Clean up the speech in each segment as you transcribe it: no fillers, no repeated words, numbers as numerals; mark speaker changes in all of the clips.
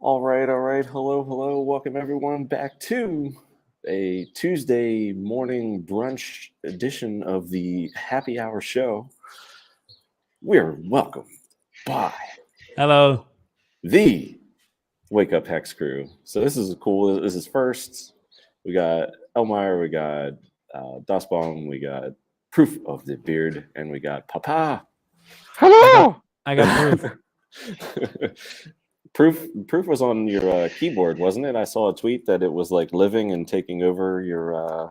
Speaker 1: All right. Hello. Welcome everyone back to a Tuesday morning brunch edition of the Happy Hour Show. We're welcomed by
Speaker 2: Hello.
Speaker 1: the Wake Up HEX crew. So this is cool. This is first. We got Elmire, we got Dustbomb, we got Proof of the Beard, and we got Papa.
Speaker 3: Hello.
Speaker 2: I got proof.
Speaker 1: Proof was on your keyboard, wasn't it? I saw a tweet that it was like living and taking over your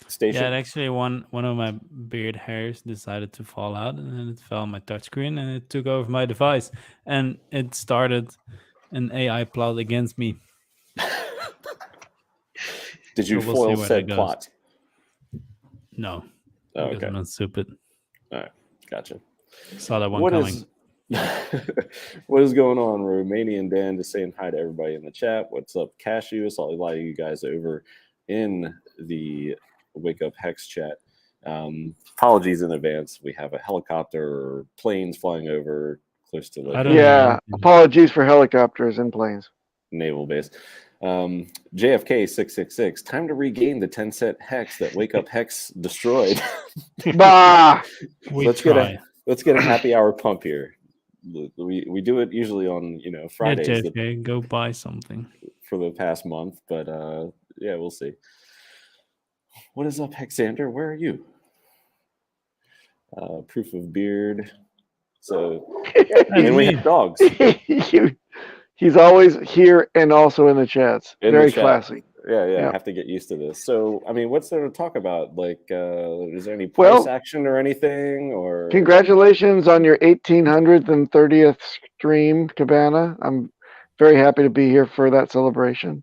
Speaker 1: station.
Speaker 2: Yeah, actually one of my beard hairs decided to fall out, and then it fell on my touchscreen, and it took over my device, and it started an AI plot against me.
Speaker 1: Did you
Speaker 2: So we'll
Speaker 1: foil
Speaker 2: see where
Speaker 1: said
Speaker 2: that goes.
Speaker 1: plot?
Speaker 2: No,
Speaker 1: Oh,
Speaker 2: because
Speaker 1: okay.
Speaker 2: I'm not stupid.
Speaker 1: All right, gotcha.
Speaker 2: Saw that one
Speaker 1: What
Speaker 2: coming.
Speaker 1: is what is going on? Romanian Dan just saying hi to everybody in the chat. What's up, Cashew? I saw a lot of you guys over in the Wake Up HEX chat. Apologies in advance. We have a helicopter or planes flying over close to
Speaker 2: I don't know.
Speaker 3: Yeah, apologies for helicopters and planes.
Speaker 1: naval base. JFK 666. Time to regain the 10-cent hex that Wake Up HEX destroyed.
Speaker 3: Bah!
Speaker 1: Let's get a happy hour pump here. We do it usually on Fridays.
Speaker 2: Yeah, JFK, go buy something
Speaker 1: for the past month, but yeah, we'll see. What is up, Hexander? Where are you? Proof of beard. So, and we have dogs.
Speaker 3: He's always here and also in the chats.
Speaker 1: In
Speaker 3: Very
Speaker 1: the chat.
Speaker 3: classy.
Speaker 1: Yeah,
Speaker 3: Yeah.
Speaker 1: I have to get used to this. So, I mean, what's there to talk about? Like, is there any price action or anything? Or
Speaker 3: congratulations on your 1830th stream, Cabana. I'm very happy to be here for that celebration.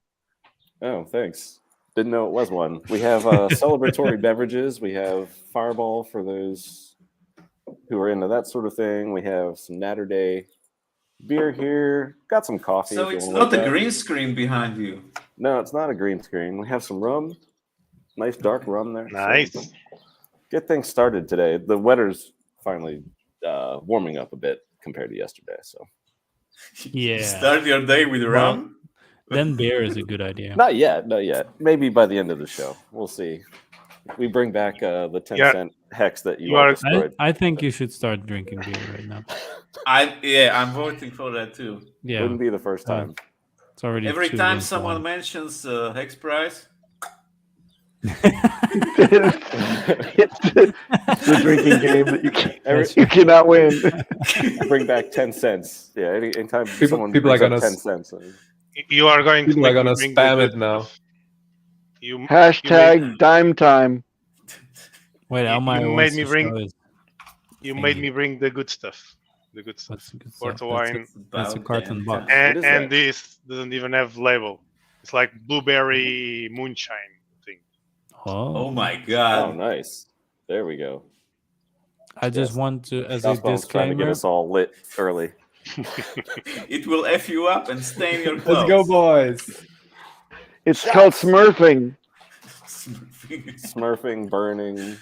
Speaker 1: Oh, thanks. Didn't know it was one. We have celebratory beverages. We have Fireball for those who are into that sort of thing. We have some Natter Day beer here. Got some coffee.
Speaker 4: So it's not a green screen behind you.
Speaker 1: No, it's not a green screen. We have some rum. Nice dark rum there.
Speaker 5: Nice.
Speaker 1: So get things started today. The weather's finally warming up a bit compared to yesterday. So
Speaker 2: Yeah.
Speaker 4: Start your day with rum.
Speaker 2: Then beer is a good idea.
Speaker 1: Not yet. Maybe by the end of the show. We'll see. We bring back the 10-cent hex that you all destroyed.
Speaker 2: I think you should start drinking beer right now.
Speaker 4: I'm voting for that too.
Speaker 2: Yeah.
Speaker 1: Wouldn't be the first time.
Speaker 2: It's already
Speaker 4: Every
Speaker 2: 2
Speaker 4: time
Speaker 2: against
Speaker 4: someone
Speaker 2: 1.
Speaker 4: mentions hex price.
Speaker 3: It's the drinking game that you cannot win.
Speaker 1: Bring back 10 cents. Yeah, anytime someone
Speaker 6: people are
Speaker 1: brings
Speaker 6: gonna
Speaker 1: up 10 cents.
Speaker 5: You are going
Speaker 6: People
Speaker 5: to
Speaker 6: are gonna
Speaker 5: bring
Speaker 6: spam
Speaker 5: the
Speaker 6: it now.
Speaker 3: Hashtag dime time.
Speaker 2: Wait, Elmire
Speaker 5: you
Speaker 2: wants
Speaker 5: made me
Speaker 2: to
Speaker 5: bring.
Speaker 2: show his
Speaker 5: You
Speaker 2: thingy.
Speaker 5: made me bring the good stuff. The good stuff.
Speaker 2: That's good
Speaker 5: Port
Speaker 2: stuff.
Speaker 5: wine.
Speaker 2: That's a carton box.
Speaker 5: And,
Speaker 1: What is that?
Speaker 5: this doesn't even have label. It's like blueberry moonshine thing.
Speaker 4: Oh
Speaker 2: Oh,
Speaker 4: my
Speaker 1: Oh,
Speaker 4: god.
Speaker 1: nice. There we go.
Speaker 2: I just
Speaker 1: Yes.
Speaker 2: want to, as a
Speaker 1: Dustbomb's trying to get
Speaker 2: disclaimer,
Speaker 1: us all lit early.
Speaker 4: It will F you up and stain your
Speaker 6: Let's
Speaker 4: clothes.
Speaker 6: go, boys.
Speaker 3: It's called smurfing.
Speaker 1: Smurfing, burning,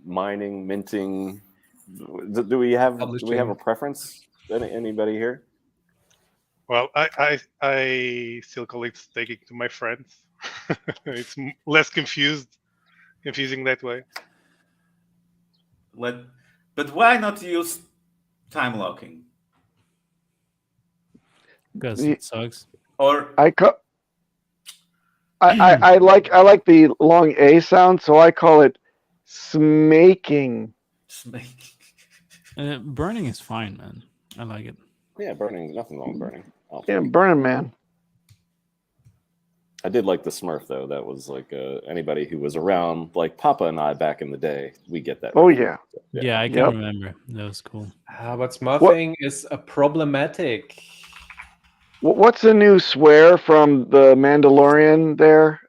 Speaker 1: mining, minting. Do we have a preference? Anybody here?
Speaker 5: Well, I still call it taking to my friends. It's less confusing that way.
Speaker 4: But why not use time locking?
Speaker 2: because it sucks.
Speaker 4: Or
Speaker 3: I like the long A sound, so I call it smaking.
Speaker 2: Burning is fine, man. I like it.
Speaker 1: Yeah, burning. Nothing wrong with burning.
Speaker 3: Yeah, burning man.
Speaker 1: I did like the Smurf though. That was like anybody who was around, like Papa and I back in the day. We get that.
Speaker 3: Oh yeah.
Speaker 2: Yeah, I can
Speaker 3: Yep.
Speaker 2: remember. That was cool.
Speaker 6: But smurfing is a problematic.
Speaker 3: What's the new swear from the Mandalorian there,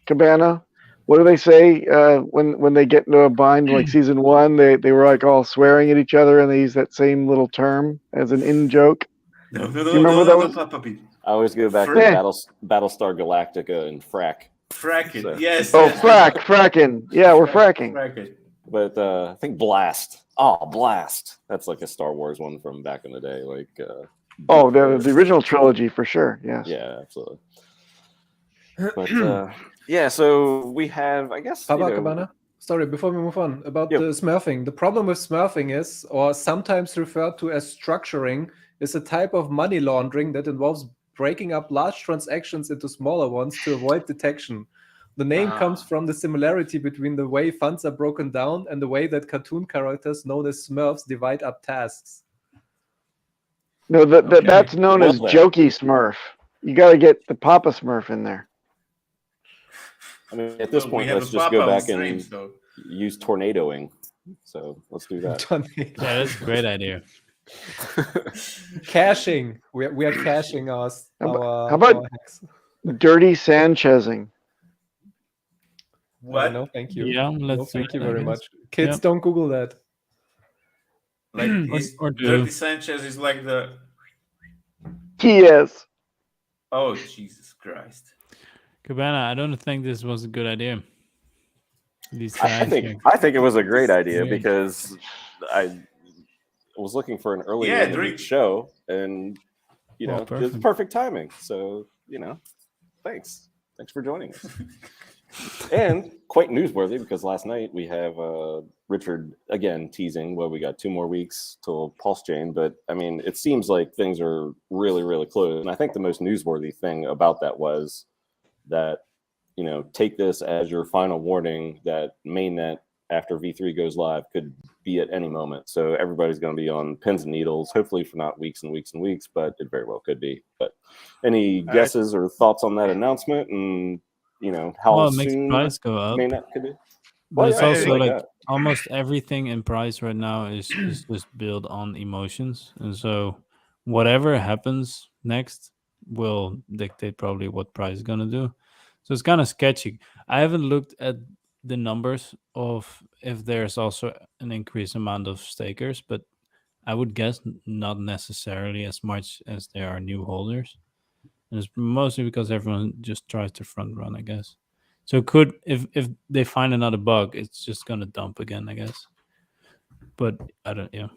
Speaker 3: Cabana? What do they say when they get into a bind, like season 1? They were like all swearing at each other, and they use that same little term as an in joke.
Speaker 4: no,
Speaker 3: you remember that was-
Speaker 4: Papi.
Speaker 1: I always go back to
Speaker 3: Yeah.
Speaker 1: Battlestar Galactica and frack.
Speaker 4: Fracking.
Speaker 1: So-
Speaker 4: Yes.
Speaker 3: Oh,
Speaker 4: yes.
Speaker 3: fracking. Yeah, we're fracking.
Speaker 4: Fracking.
Speaker 1: But I think blast. Oh, blast. That's like a Star Wars one from back in the day. Like
Speaker 3: Oh, the original trilogy for sure. Yes.
Speaker 1: Yeah, absolutely. But yeah, so we have, I guess,
Speaker 6: How about Cabana? Sorry, before we move on, about
Speaker 1: Yep.
Speaker 6: the smurfing. The problem with smurfing is, or sometimes referred to as structuring, is a type of money laundering that involves breaking up large transactions into smaller ones to avoid detection. The name comes from the similarity between the way funds are broken down and the way that cartoon characters known as Smurfs divide up tasks.
Speaker 3: No, that's known
Speaker 1: Well
Speaker 3: as
Speaker 1: then.
Speaker 3: Jokey Smurf. You got to get the Papa Smurf in there.
Speaker 1: I mean, at this
Speaker 4: Well,
Speaker 1: point,
Speaker 4: we have
Speaker 1: let's
Speaker 4: a
Speaker 1: just
Speaker 4: Papa
Speaker 1: go
Speaker 4: on
Speaker 1: back
Speaker 4: stream,
Speaker 1: and
Speaker 4: so
Speaker 1: use tornadoing. So let's do that.
Speaker 2: Yeah, that's a great idea.
Speaker 6: Caching. We are caching our
Speaker 3: How about
Speaker 6: our hacks.
Speaker 3: Dirty Sanchezing?
Speaker 4: what?
Speaker 6: No, thank you.
Speaker 2: Yeah,
Speaker 6: No,
Speaker 2: let's do
Speaker 6: thank you
Speaker 2: that, I
Speaker 6: very
Speaker 2: guess.
Speaker 6: much. Kids,
Speaker 2: Yep.
Speaker 6: don't Google that.
Speaker 4: Like
Speaker 2: Or
Speaker 4: Dirty
Speaker 2: do.
Speaker 4: Sanchez is like the
Speaker 3: Yes.
Speaker 4: oh Jesus Christ.
Speaker 2: Cabana, I don't think this was a good idea. These
Speaker 1: I
Speaker 2: guys
Speaker 1: think it was a great idea because I was looking for an early
Speaker 4: Yeah,
Speaker 1: in the week show, and you
Speaker 2: Well,
Speaker 1: know, it's
Speaker 2: perfect.
Speaker 1: perfect timing. So thanks for joining us. And quite newsworthy because last night we have Richard again teasing. Well, we got 2 more weeks till PulseChain, but I mean, it seems like things are really, really close. And I think the most newsworthy thing about that was that take this as your final warning that mainnet after V3 goes live could be at any moment. So everybody's going to be on pins and needles, hopefully for not weeks and weeks and weeks, but it very well could be. But any guesses or thoughts on that announcement and how
Speaker 2: it makes
Speaker 1: soon
Speaker 2: price go up.
Speaker 1: mainnet could be?
Speaker 2: But it's
Speaker 1: yeah,
Speaker 2: also like
Speaker 1: that.
Speaker 2: almost everything in price right now is just built on emotions. And so whatever happens next will dictate probably what price is gonna do. So it's kind of sketchy. I haven't looked at the numbers of if there's also an increased amount of stakers, but I would guess not necessarily as much as there are new holders. And it's mostly because everyone just tries to front run, I guess. So it could if they find another bug, it's just gonna dump again, I guess. But I don't. Yeah,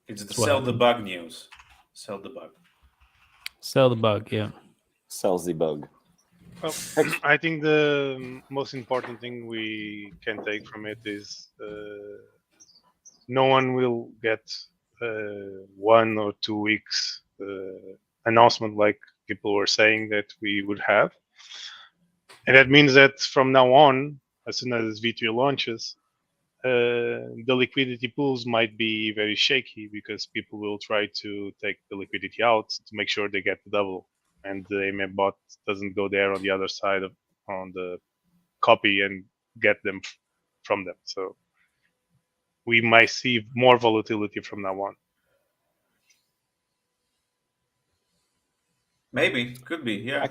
Speaker 4: It's the
Speaker 2: That's what
Speaker 4: sell the
Speaker 2: happened.
Speaker 4: bug news. Sell the bug.
Speaker 2: sell the bug. Yeah.
Speaker 1: Sells the bug.
Speaker 5: Well, I think the most important thing we can take from it is no one will get 1 or 2 weeks announcement like people were saying that we would have. And that means that from now on, as soon as V3 launches, the liquidity pools might be very shaky because people will try to take the liquidity out to make sure they get the double, and the AMA bot doesn't go there on the other side on the copy and get them from them. So we might see more volatility from now on.
Speaker 4: Maybe, could be, yeah.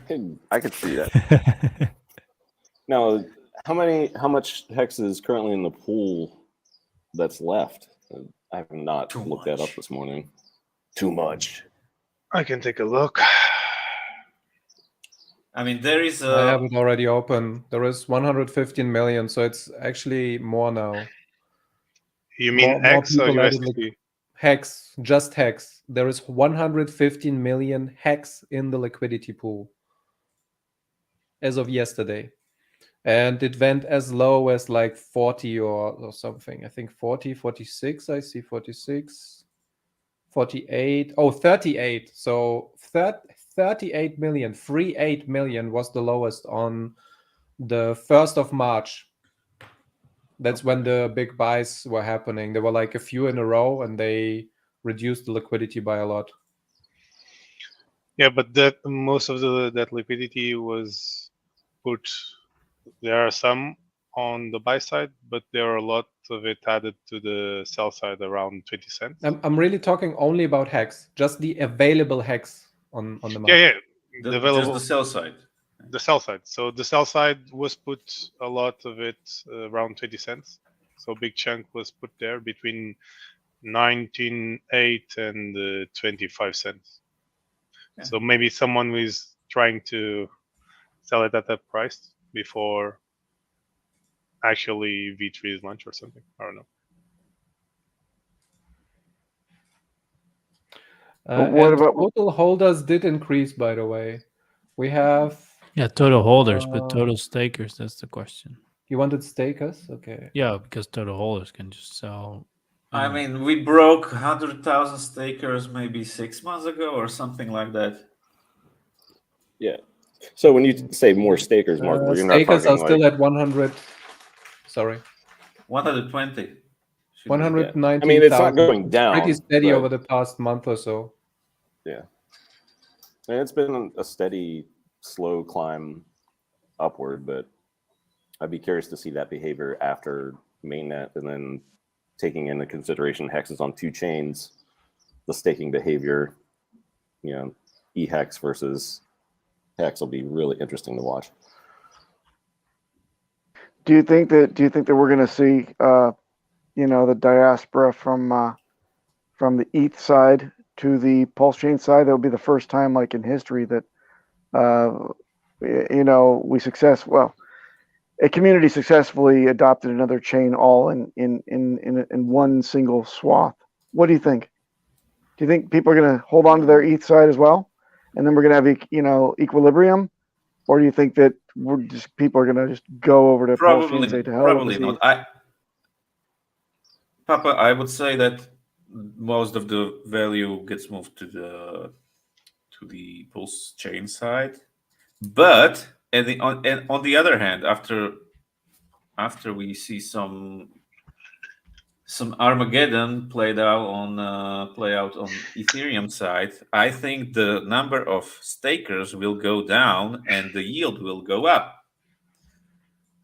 Speaker 1: I could see that. Now, how much hex is currently in the pool that's left? I have not
Speaker 4: Too
Speaker 1: looked that up
Speaker 4: much.
Speaker 1: this morning. Too much.
Speaker 5: I can take a look.
Speaker 4: I mean, there is
Speaker 6: I have it already open. There is 115 million, so it's actually more now.
Speaker 5: You mean
Speaker 6: More
Speaker 5: X or
Speaker 6: people added, like,
Speaker 5: USDT?
Speaker 6: Hex, just Hex. There is 115 million Hex in the liquidity pool as of yesterday. And it went as low as like 40 or something. I think 40, 46. I see 46, 48. Oh, 38. So 38 million, 38 million was the lowest on the 1st of March. That's when the big buys were happening. There were like a few in a row, and they reduced the liquidity by a lot.
Speaker 5: Yeah, but that most of that liquidity was put. There are some on the buy side, but there are a lot of it added to the sell side, around 20 cents.
Speaker 6: I'm really talking only about Hex, just the available Hex on the market.
Speaker 5: Yeah,
Speaker 4: just
Speaker 5: available.
Speaker 4: the sell side.
Speaker 5: The sell side. So the sell side was put a lot of it around 20 cents. So big chunk was put there between 19.8 and 25 cents.
Speaker 4: Yeah.
Speaker 5: So maybe someone was trying to sell it at that price before actually V3 is launched or something. I don't know.
Speaker 3: What
Speaker 6: And
Speaker 3: about
Speaker 6: total holders did increase, by the way. We have.
Speaker 2: Yeah, total holders, but total stakers, that's the question.
Speaker 6: You wanted stakers? Okay.
Speaker 2: Yeah, because total holders can just sell.
Speaker 4: I mean, we broke 100,000 stakers maybe 6 months ago or something like that.
Speaker 1: Yeah. So when you say more stakers, Mark, you're not
Speaker 6: Stakers
Speaker 1: talking
Speaker 6: are still
Speaker 1: like.
Speaker 6: at 100. Sorry.
Speaker 4: 120.
Speaker 6: 119,000.
Speaker 1: I mean, it's not going
Speaker 6: It's
Speaker 1: down.
Speaker 6: pretty steady
Speaker 1: but-
Speaker 6: over the past month or so.
Speaker 1: Yeah. And it's been a steady, slow climb upward, but I'd be curious to see that behavior after mainnet, and then taking into consideration Hex is on 2 chains, the staking behavior, eHex versus Hex will be really interesting to watch.
Speaker 3: do you think that we're going to see the diaspora from the ETH side to the PulseChain side? That would be the first time, like in history, that a community successfully adopted another chain all in one single swath. What do you think? Do you think people are going to hold on to their ETH side as well, and then we're going to have equilibrium, or do you think that people are going to just go over to PulseChain and say to hell
Speaker 4: Probably
Speaker 3: with
Speaker 4: not.
Speaker 3: ETH?
Speaker 4: Papa, I would say that most of the value gets moved to the PulseChain side, but on the other hand, after we see some Armageddon play out on Ethereum side, I think the number of stakers will go down and the yield will go up.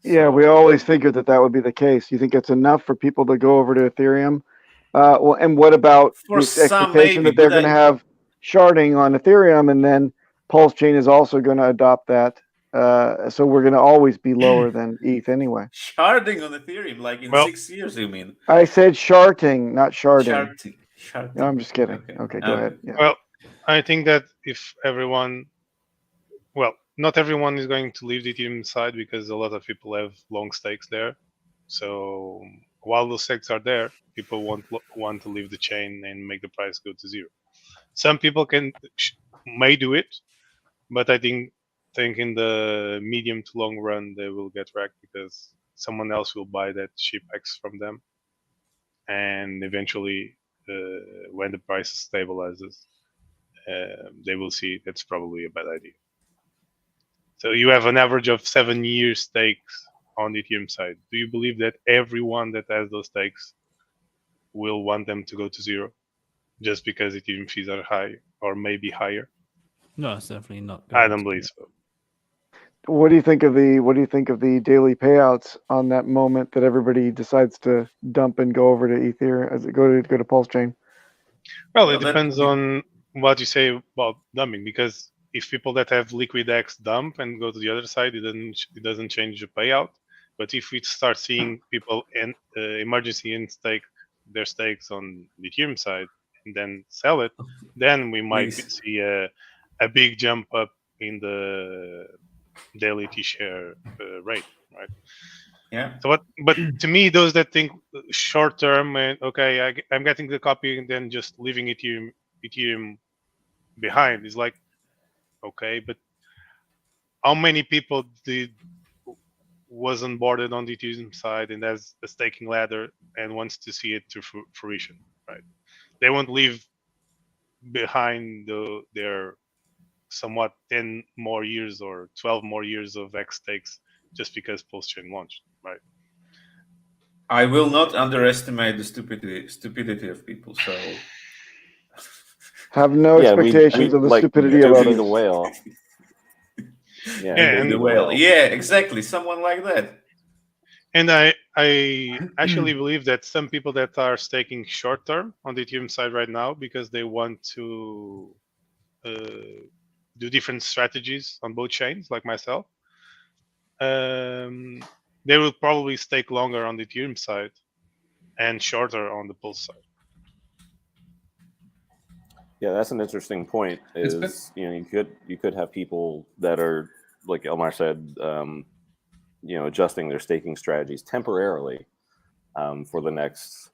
Speaker 3: Yeah, we always figured that would be the case. You think it's enough for people to go over to Ethereum? And what about
Speaker 4: For
Speaker 3: the
Speaker 4: some,
Speaker 3: expectation
Speaker 4: maybe,
Speaker 3: that they're
Speaker 4: but
Speaker 3: going to have sharding on Ethereum, and then PulseChain is also going to adopt that? So we're going to always be lower than ETH anyway.
Speaker 4: Sharding on Ethereum, like in 6 years, you mean?
Speaker 3: I said sharting, not sharding.
Speaker 4: Sharding.
Speaker 3: No, I'm just kidding. Okay, go ahead. Yeah.
Speaker 5: Well, I think that if not everyone is going to leave the Ethereum side because a lot of people have long stakes there. So while those stakes are there, people want to leave the chain and make the price go to zero. Some people may do it, but I think in the medium to long run they will get wrecked because someone else will buy that cheap X from them, and eventually, when the price stabilizes, they will see that's probably a bad idea. So you have an average of 7 years stakes on the Ethereum side. Do you believe that everyone that has those stakes will want them to go to zero just because Ethereum fees are high or maybe higher?
Speaker 2: No, it's definitely not.
Speaker 5: I don't believe so.
Speaker 3: What do you think of the daily payouts on that moment that everybody decides to dump and go over to Ethereum as it go to PulseChain?
Speaker 5: Well, it depends on what you say about dumping, because if people that have liquid X dump and go to the other side, it doesn't change the payout. But if we start seeing people emergency in stake their stakes on the Ethereum side and then sell it, then we might see a big jump up in the daily T-share rate, right?
Speaker 4: Yeah.
Speaker 5: So but to me, those that think short term and I'm getting the copy and then just leaving Ethereum behind is like, okay, but how many people was onboarded on the Ethereum side and has a staking ladder and wants to see it to fruition, right? They won't leave behind their somewhat 10 more years or 12 more years of X stakes just because PulseChain launched, right?
Speaker 4: I will not underestimate the stupidity of people. So
Speaker 3: have no expectations of the stupidity of others.
Speaker 1: The whale.
Speaker 4: And the whale. Yeah, exactly. Someone like that.
Speaker 5: And I actually believe that some people that are staking short term on the Ethereum side right now because they want to do different strategies on both chains, like myself, they will probably stake longer on the Ethereum side and shorter on the Pulse side.
Speaker 1: Yeah, that's an interesting point. You could have people that are, like Elmar said, adjusting their staking strategies temporarily for the next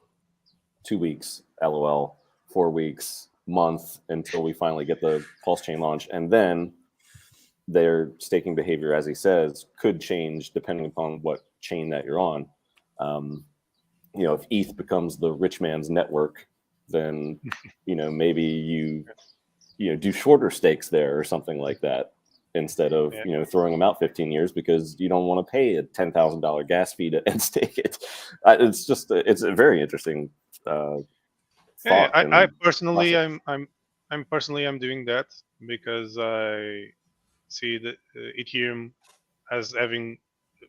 Speaker 1: 2 weeks, LOL, 4 weeks, month until we finally get the PulseChain launch, and then their staking behavior, as he says, could change depending upon what chain that you're on. If ETH becomes the rich man's network, then maybe you do shorter stakes there or something like that, instead of throwing them out 15 years because you don't want to pay a $10,000 gas fee to end stake it. It's a very interesting thought.
Speaker 5: I personally, I'm doing that because I see that Ethereum as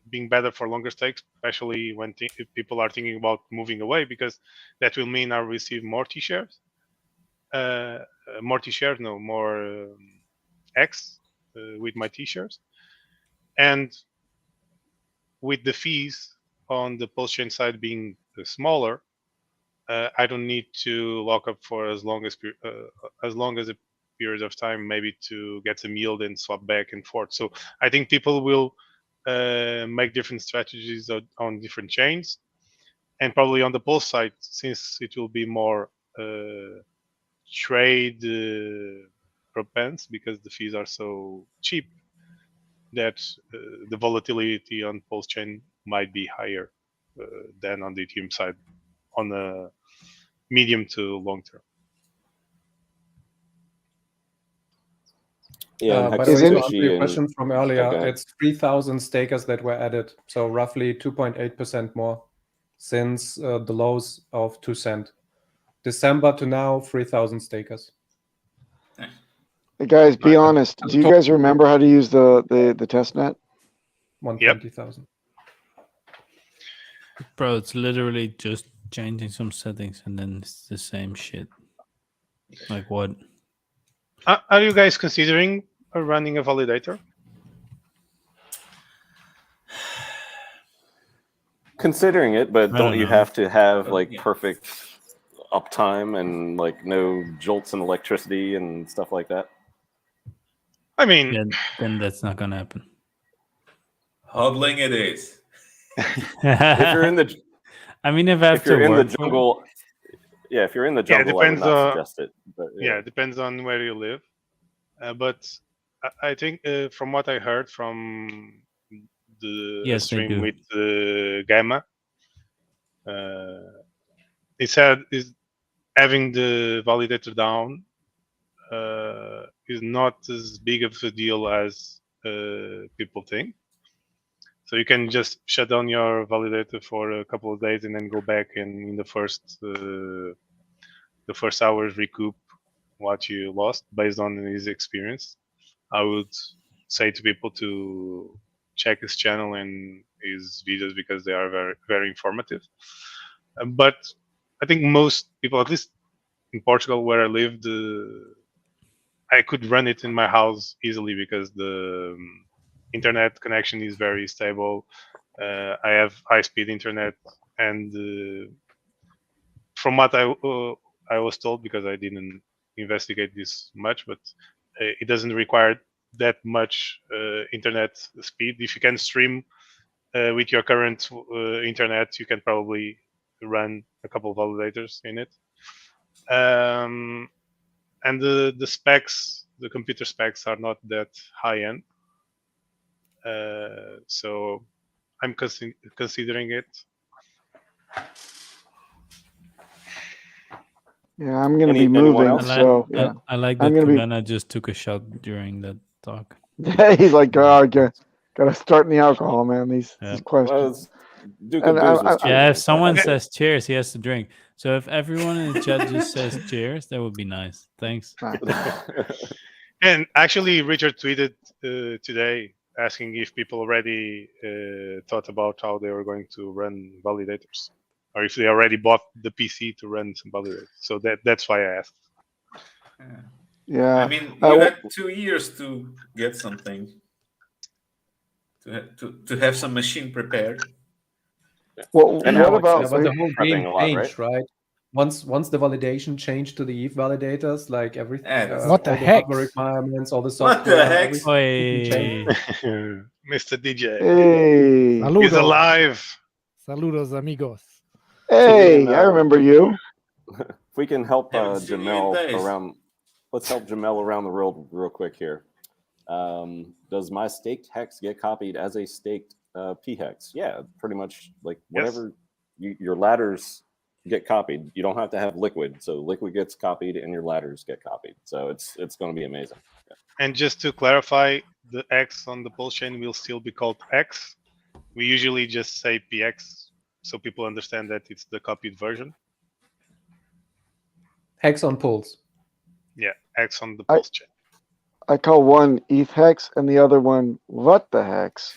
Speaker 5: being better for longer stakes, especially when people are thinking about moving away, because that will mean I'll receive more T-shares, more X with my T-shares, and with the fees on the PulseChain side being smaller, I don't need to lock up for as long as a period of time, maybe to get some yield and swap back and forth. So I think people will make different strategies on different chains, and probably on the Pulse side, since it will be more trade propense because the fees are so cheap, that the volatility on PulseChain might be higher than on the Ethereum side on a medium to long term.
Speaker 1: Yeah,
Speaker 6: By the way, to answer your question from earlier, it's 3,000 stakers that were added, so roughly 2.8% more since the lows of 2 cents. December to now, 3,000 stakers.
Speaker 3: Hey guys, be honest. Do you guys remember how to use the testnet?
Speaker 6: 120,000.
Speaker 2: Bro, it's literally just changing some settings and then it's the same shit. Like what?
Speaker 5: Are you guys considering running a validator?
Speaker 1: Considering it, but don't you have to have like perfect uptime and like no jolts in electricity and stuff like that?
Speaker 5: I mean,
Speaker 2: then that's not gonna happen.
Speaker 4: Hodling it is.
Speaker 1: If you're in the, if you're in the jungle, if you're in the jungle, I would not suggest it. But,
Speaker 5: it depends on where you live. But I think from what I heard from the stream with Gamma, he said is having the validator down is not as big of a deal as people think. So you can just shut down your validator for a couple of days and then go back and in the first hours recoup what you lost based on his experience. I would say to people to check his channel and his videos because they are very, very informative. But I think most people, at least in Portugal where I lived, I could run it in my house easily because the internet connection is very stable. I have high-speed internet, and from what I was told, because I didn't investigate this much, but it doesn't require that much internet speed. If you can stream with your current internet, you can probably run a couple of validators in it. And the specs, the computer specs, are not that high end. So I'm considering it.
Speaker 3: Yeah, I'm going to be moving.
Speaker 2: I like that Cabana just took a shot during that talk.
Speaker 3: He's like, gotta start in the alcohol, man. These questions.
Speaker 2: If someone says cheers, he has to drink. So if everyone in the chat just says cheers, that would be nice. Thanks.
Speaker 5: And actually, Richard tweeted today asking if people already thought about how they were going to run validators, or if they already bought the PC to run some validators. So that's why I asked.
Speaker 3: Yeah.
Speaker 4: I mean, you had 2 years to get something, to have some machine prepared.
Speaker 3: Well, and what about
Speaker 6: the whole game changed, right? Once the validation changed to the ETH validators, like everything,
Speaker 7: what the heck?
Speaker 6: Requirements, all the software.
Speaker 4: What the heck?
Speaker 5: Mr. DJ.
Speaker 3: Hey.
Speaker 7: Saludos.
Speaker 5: He's alive.
Speaker 7: Saludos, amigos.
Speaker 3: Hey, I remember you.
Speaker 1: If we can help
Speaker 4: Haven't seen you in
Speaker 1: Jamel
Speaker 4: days.
Speaker 1: around, let's help Jamel around the world real quick here. Does my staked hex get copied as a staked P hex? Yeah, pretty much like whatever your ladders get copied. You don't have to have liquid, so liquid gets copied and your ladders get copied. So it's going to be amazing. Yeah.
Speaker 5: And just to clarify, the X on the PulseChain will still be called X. We usually just say PX, so people understand that it's the copied version.
Speaker 6: Hex on Pulse.
Speaker 5: Yeah, X on the PulseChain.
Speaker 3: I call one ETH hex and the other one what the hex.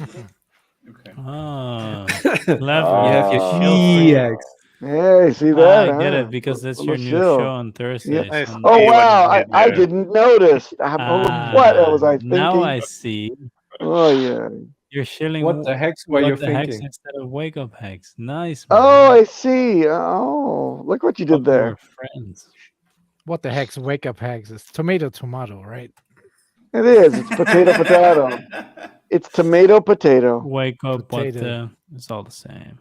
Speaker 4: Okay.
Speaker 2: Ah,
Speaker 1: Ah.
Speaker 2: clever.
Speaker 6: You have your
Speaker 2: Shield.
Speaker 6: EX.
Speaker 3: Hey, see that?
Speaker 2: I get
Speaker 3: huh?
Speaker 2: it because that's
Speaker 3: Little
Speaker 2: your new
Speaker 3: shill.
Speaker 2: show on Thursdays.
Speaker 5: Nice.
Speaker 2: on-
Speaker 3: Oh
Speaker 5: See what
Speaker 3: wow!
Speaker 5: you did
Speaker 3: I
Speaker 5: there.
Speaker 3: didn't notice. What was I thinking?
Speaker 2: Now I see.
Speaker 3: Oh yeah.
Speaker 2: You're shilling.
Speaker 6: What the hex were
Speaker 2: what
Speaker 6: you
Speaker 2: the hex
Speaker 6: thinking?
Speaker 2: instead of Wake Up HEX. Nice. Man.
Speaker 3: Oh, I see. Oh, look what you did
Speaker 2: Fucking
Speaker 3: there.
Speaker 2: our friends.
Speaker 7: What the heck's Wake Up HEX? It's tomato, right?
Speaker 3: It is. It's potato. It's tomato.
Speaker 2: Wake up,
Speaker 7: Potato.
Speaker 2: but it's all the same.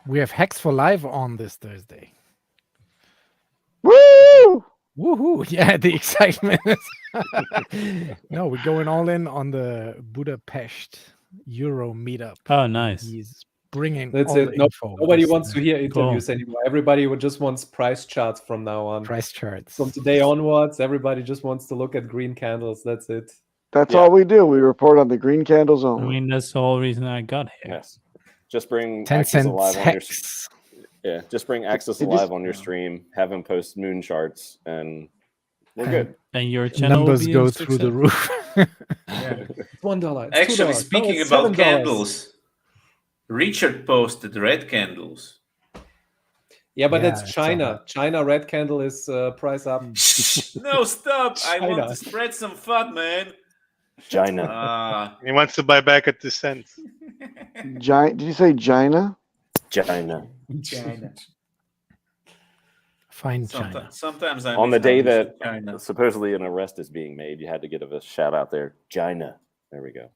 Speaker 7: We have Hex for Live on this Thursday.
Speaker 3: Woo!
Speaker 7: Woohoo! Yeah, the excitement. No, we're going all in on the Budapest Euro meetup.
Speaker 2: Oh, nice.
Speaker 7: He's bringing
Speaker 6: That's
Speaker 7: all
Speaker 6: it.
Speaker 7: the
Speaker 6: No,
Speaker 7: info.
Speaker 6: nobody
Speaker 7: This,
Speaker 6: wants to hear interviews anymore. Everybody just wants price charts from now on.
Speaker 7: price charts.
Speaker 6: From today onwards, everybody just wants to look at green candles. That's it.
Speaker 3: That's
Speaker 1: Yeah.
Speaker 3: all we do. We report on the green candles
Speaker 2: I
Speaker 3: only.
Speaker 2: mean, that's the whole reason I got here.
Speaker 1: Yes. Just bring
Speaker 7: 10
Speaker 1: Axis
Speaker 7: cents
Speaker 1: Alive on your
Speaker 7: hex.
Speaker 1: yeah. Just bring Axis
Speaker 3: It just-
Speaker 1: Alive on your stream. Have him post moon charts, and we're good.
Speaker 2: And your channel
Speaker 7: Numbers
Speaker 2: will be
Speaker 7: go
Speaker 2: a
Speaker 7: through the
Speaker 2: success.
Speaker 7: roof.
Speaker 6: $1.
Speaker 4: Actually,
Speaker 6: $2,
Speaker 4: speaking
Speaker 6: $7.
Speaker 4: about candles, Richard posted red candles.
Speaker 6: Yeah, but
Speaker 7: Yeah,
Speaker 6: that's
Speaker 7: I saw
Speaker 6: China.
Speaker 7: that.
Speaker 6: China red candle is price up.
Speaker 4: No, stop! I want
Speaker 6: China.
Speaker 4: to spread some fun, man.
Speaker 1: China.
Speaker 4: Ah,
Speaker 5: He wants to buy back at 2 cents.
Speaker 3: Did you say Gina?
Speaker 1: China.
Speaker 4: China.
Speaker 7: Fine China.
Speaker 4: Sometimes I'm
Speaker 1: On the day that
Speaker 4: China.
Speaker 1: supposedly an arrest is being made, you had to give a shout out there. China. There we go.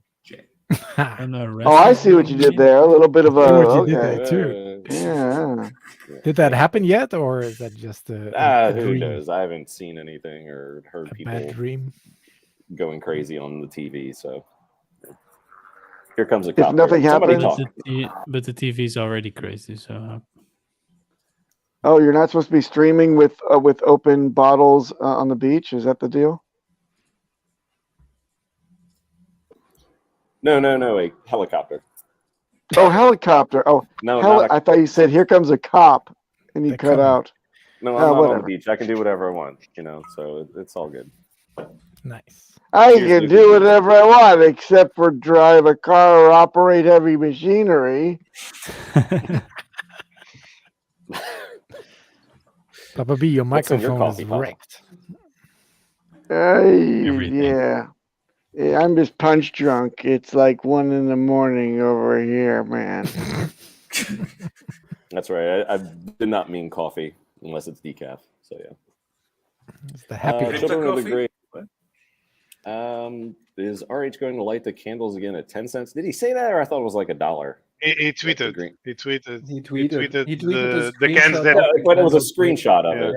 Speaker 2: And the rest
Speaker 3: Oh, I
Speaker 2: of
Speaker 3: see what you did
Speaker 2: the-
Speaker 3: there. A little bit of a.
Speaker 7: See what you did
Speaker 3: Okay.
Speaker 7: there. too.
Speaker 3: Yeah.
Speaker 7: Did that happen yet, or is that just a
Speaker 1: Who
Speaker 7: dream?
Speaker 1: knows? I haven't seen anything or heard
Speaker 7: A
Speaker 1: people
Speaker 7: bad dream?
Speaker 1: going crazy on the TV. So here comes a
Speaker 3: If
Speaker 1: cop.
Speaker 3: nothing
Speaker 1: Somebody
Speaker 3: happens-
Speaker 1: talk.
Speaker 2: But the TV's already crazy, so
Speaker 3: Oh, you're not supposed to be streaming with open bottles on the beach. Is that the deal?
Speaker 1: No, a helicopter.
Speaker 3: Oh, helicopter. Oh,
Speaker 1: No,
Speaker 3: I thought you said here comes a cop, and you
Speaker 7: They
Speaker 3: cut
Speaker 7: come.
Speaker 3: out.
Speaker 1: no,
Speaker 3: Oh,
Speaker 1: I'm not on
Speaker 3: whatever.
Speaker 1: the beach. I can do whatever I want, so it's all good.
Speaker 7: Nice.
Speaker 3: I
Speaker 1: Cheers,
Speaker 3: can
Speaker 1: Luke.
Speaker 3: do whatever I want except for drive a car or operate heavy machinery.
Speaker 7: Papa B, your
Speaker 1: What's in your
Speaker 7: microphone
Speaker 1: coffee,
Speaker 7: is
Speaker 1: Papa?
Speaker 7: wrecked.
Speaker 2: Everything.
Speaker 3: Yeah. Yeah, I'm just punch drunk. It's like 1 a.m. over here, man.
Speaker 1: That's right. I did not mean coffee unless it's decaf. So yeah.
Speaker 7: It's the happy
Speaker 4: Crypto
Speaker 7: hour.
Speaker 1: Children of the
Speaker 4: coffee?
Speaker 1: Great. Is RH going to light the candles again at 10 cents? Did he say that, or I thought it was like $1?
Speaker 5: He tweeted.
Speaker 1: green.
Speaker 5: He tweeted.
Speaker 6: He tweeted. He tweeted
Speaker 5: the
Speaker 6: the
Speaker 5: cans
Speaker 6: screenshot
Speaker 5: that.
Speaker 1: Yeah, but it was a screenshot of it.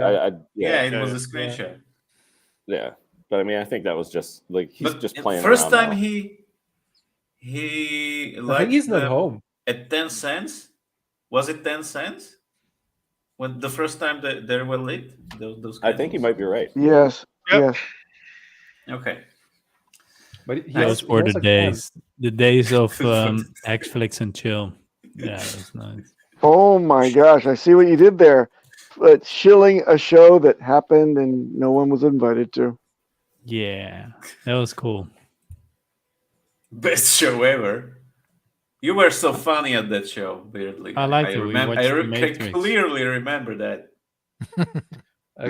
Speaker 4: Yeah, it
Speaker 5: yeah,
Speaker 4: was a screenshot.
Speaker 1: Yeah. But I mean, I think that was just like he's
Speaker 4: But
Speaker 1: just playing.
Speaker 4: first
Speaker 1: around
Speaker 4: time
Speaker 1: now.
Speaker 4: he
Speaker 6: I
Speaker 4: liked
Speaker 6: think he's not
Speaker 4: them
Speaker 6: home.
Speaker 4: at 10 cents. Was it 10 cents? When the first time that they were lit? Those
Speaker 1: I think you
Speaker 4: candles?
Speaker 1: might be right.
Speaker 3: Yes.
Speaker 5: Yep.
Speaker 3: Yes.
Speaker 4: Okay.
Speaker 6: But he
Speaker 2: Those
Speaker 6: also-
Speaker 2: were
Speaker 6: he
Speaker 2: the
Speaker 6: also can.
Speaker 2: days of Xflix and chill. Yeah, that's nice.
Speaker 3: Oh my gosh, I see what you did there. Shilling a show that happened and no one was invited to.
Speaker 2: Yeah, that was cool.
Speaker 4: Best show ever. You were so funny at that show, weirdly.
Speaker 2: I liked it. We
Speaker 4: remember.
Speaker 2: watched The
Speaker 4: can
Speaker 2: Matrix.
Speaker 4: clearly remember that.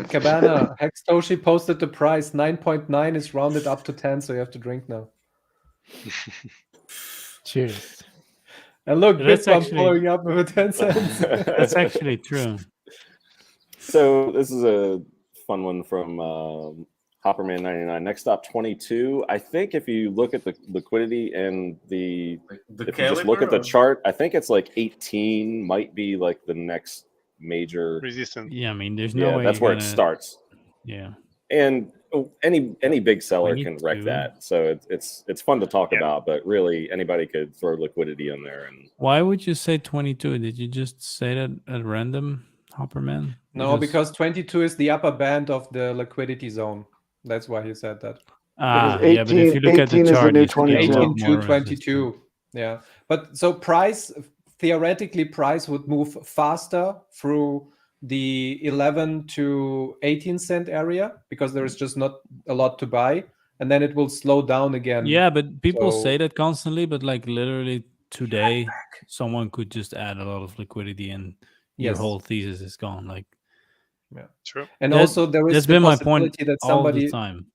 Speaker 6: Cabana Hextoshi posted the price. 9.9 is rounded up to 10, so you have to drink now.
Speaker 7: Cheers.
Speaker 6: And look,
Speaker 2: That's
Speaker 6: Bitbump
Speaker 2: actually-
Speaker 6: following up with 10 cents.
Speaker 2: That's actually true.
Speaker 1: So this is a fun one from Hopperman99. Next stop 22. I think if you look at the liquidity and the
Speaker 4: The
Speaker 1: if you just look at
Speaker 4: caliber
Speaker 1: the chart, I think it's like 18 might be like the next major
Speaker 5: Resistance.
Speaker 2: Yeah, I mean, there's no way
Speaker 1: that's
Speaker 2: you're
Speaker 1: where
Speaker 2: gonna,
Speaker 1: it starts.
Speaker 2: Yeah.
Speaker 1: And any big seller can wreck
Speaker 2: 22.
Speaker 1: that. So it's fun to talk about, but really anybody could throw liquidity in there. And
Speaker 2: Why would you say 22? Did you just say that at random, Hopperman?
Speaker 6: No, because 22 is the upper band of the liquidity zone. That's why he said that.
Speaker 2: Ah,
Speaker 3: Because
Speaker 2: yeah, but if you look at the
Speaker 3: 18 is the
Speaker 2: chart,
Speaker 3: new
Speaker 2: you see a
Speaker 3: 22.
Speaker 2: lot
Speaker 6: 18
Speaker 2: more
Speaker 6: to 22. Yeah. But so price, theoretically, price would move faster through the 11 to 18 cent area because there is just not a lot to buy. And then it will slow down again.
Speaker 2: Yeah, but people
Speaker 6: So-
Speaker 2: say that constantly, but like literally today, someone could just add a lot of liquidity and your
Speaker 6: Yes.
Speaker 2: whole thesis is gone. Like,
Speaker 6: Yeah.
Speaker 5: True.
Speaker 6: And
Speaker 2: That-
Speaker 6: also there is
Speaker 2: that's
Speaker 6: the
Speaker 2: been my point
Speaker 6: possibility that
Speaker 2: all the
Speaker 6: somebody
Speaker 2: time.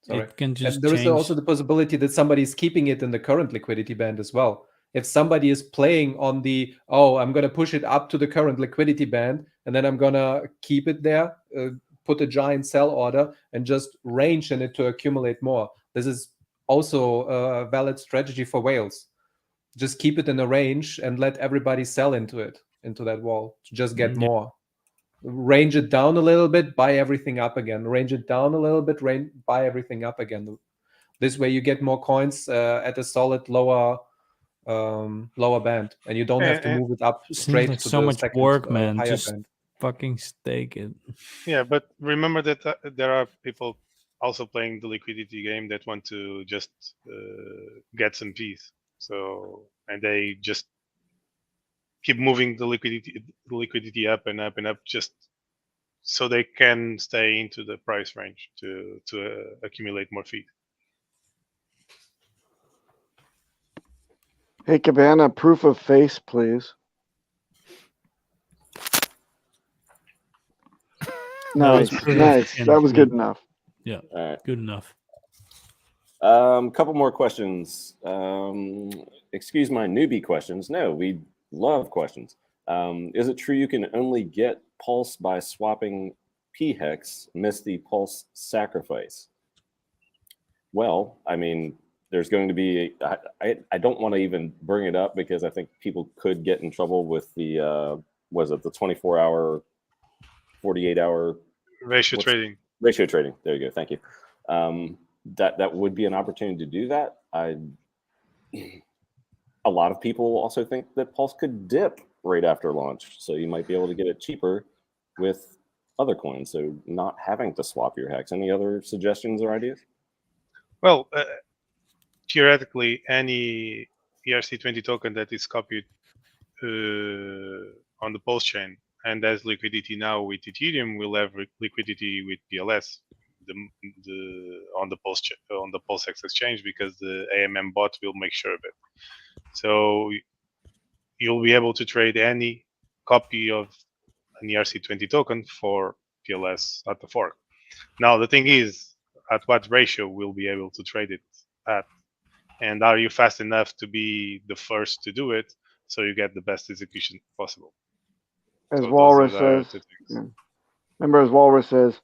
Speaker 6: Sorry.
Speaker 2: It can just
Speaker 6: And there is
Speaker 2: change.
Speaker 6: also the possibility that somebody is keeping it in the current liquidity band as well. If somebody is playing on the, I'm going to push it up to the current liquidity band, and then I'm going to keep it there, put a giant sell order, and just range in it to accumulate more. This is also a valid strategy for whales. Just keep it in a range and let everybody sell into it, into that wall, to just get
Speaker 2: Yeah.
Speaker 6: more. Range it down a little bit, buy everything up again. Range it down a little bit, buy everything up again. This way you get more coins at a solid lower band, and you don't have to move it up
Speaker 2: Seems
Speaker 6: straight
Speaker 2: like
Speaker 6: to
Speaker 2: so
Speaker 6: the
Speaker 2: much
Speaker 6: second
Speaker 2: work, man.
Speaker 6: higher
Speaker 2: Just
Speaker 6: band.
Speaker 2: fucking stake it.
Speaker 5: Yeah, but remember that there are people also playing the liquidity game that want to just get some peace. So, and they just keep moving the liquidity up and up and up, just so they can stay into the price range to accumulate more feet.
Speaker 3: Hey, Cabana, proof of face, please.
Speaker 2: was
Speaker 3: Nice,
Speaker 2: proof of
Speaker 3: nice.
Speaker 2: skin.
Speaker 3: That was good enough.
Speaker 2: Yeah,
Speaker 1: all right.
Speaker 2: good enough.
Speaker 1: Couple more questions. Excuse my newbie questions. No, we love questions. Is it true you can only get Pulse by swapping PHEX, miss the Pulse sacrifice? Well, I mean, there's going to be, I don't want to even bring it up because I think people could get in trouble with the, was it the 24-hour, 48-hour
Speaker 5: Ratio trading.
Speaker 1: Ratio trading. There you go. Thank you. That would be an opportunity to do that. A lot of people also think that Pulse could dip right after launch, so you might be able to get it cheaper with other coins, so not having to swap your hex. Any other suggestions or ideas?
Speaker 5: Well, theoretically, any ERC20 token that is copied on the PulseChain and has liquidity now with Ethereum will have liquidity with PLS on the PulseX exchange, because the AMM bot will make sure of it. So you'll be able to trade any copy of an ERC20 token for PLS at the fork. Now the thing is, at what ratio we'll be able to trade it at, and are you fast enough to be the first to do it so you get the best execution possible?
Speaker 3: As
Speaker 5: So
Speaker 3: Walrus
Speaker 5: those are
Speaker 3: says,
Speaker 5: the things.
Speaker 3: remember as Walrus says,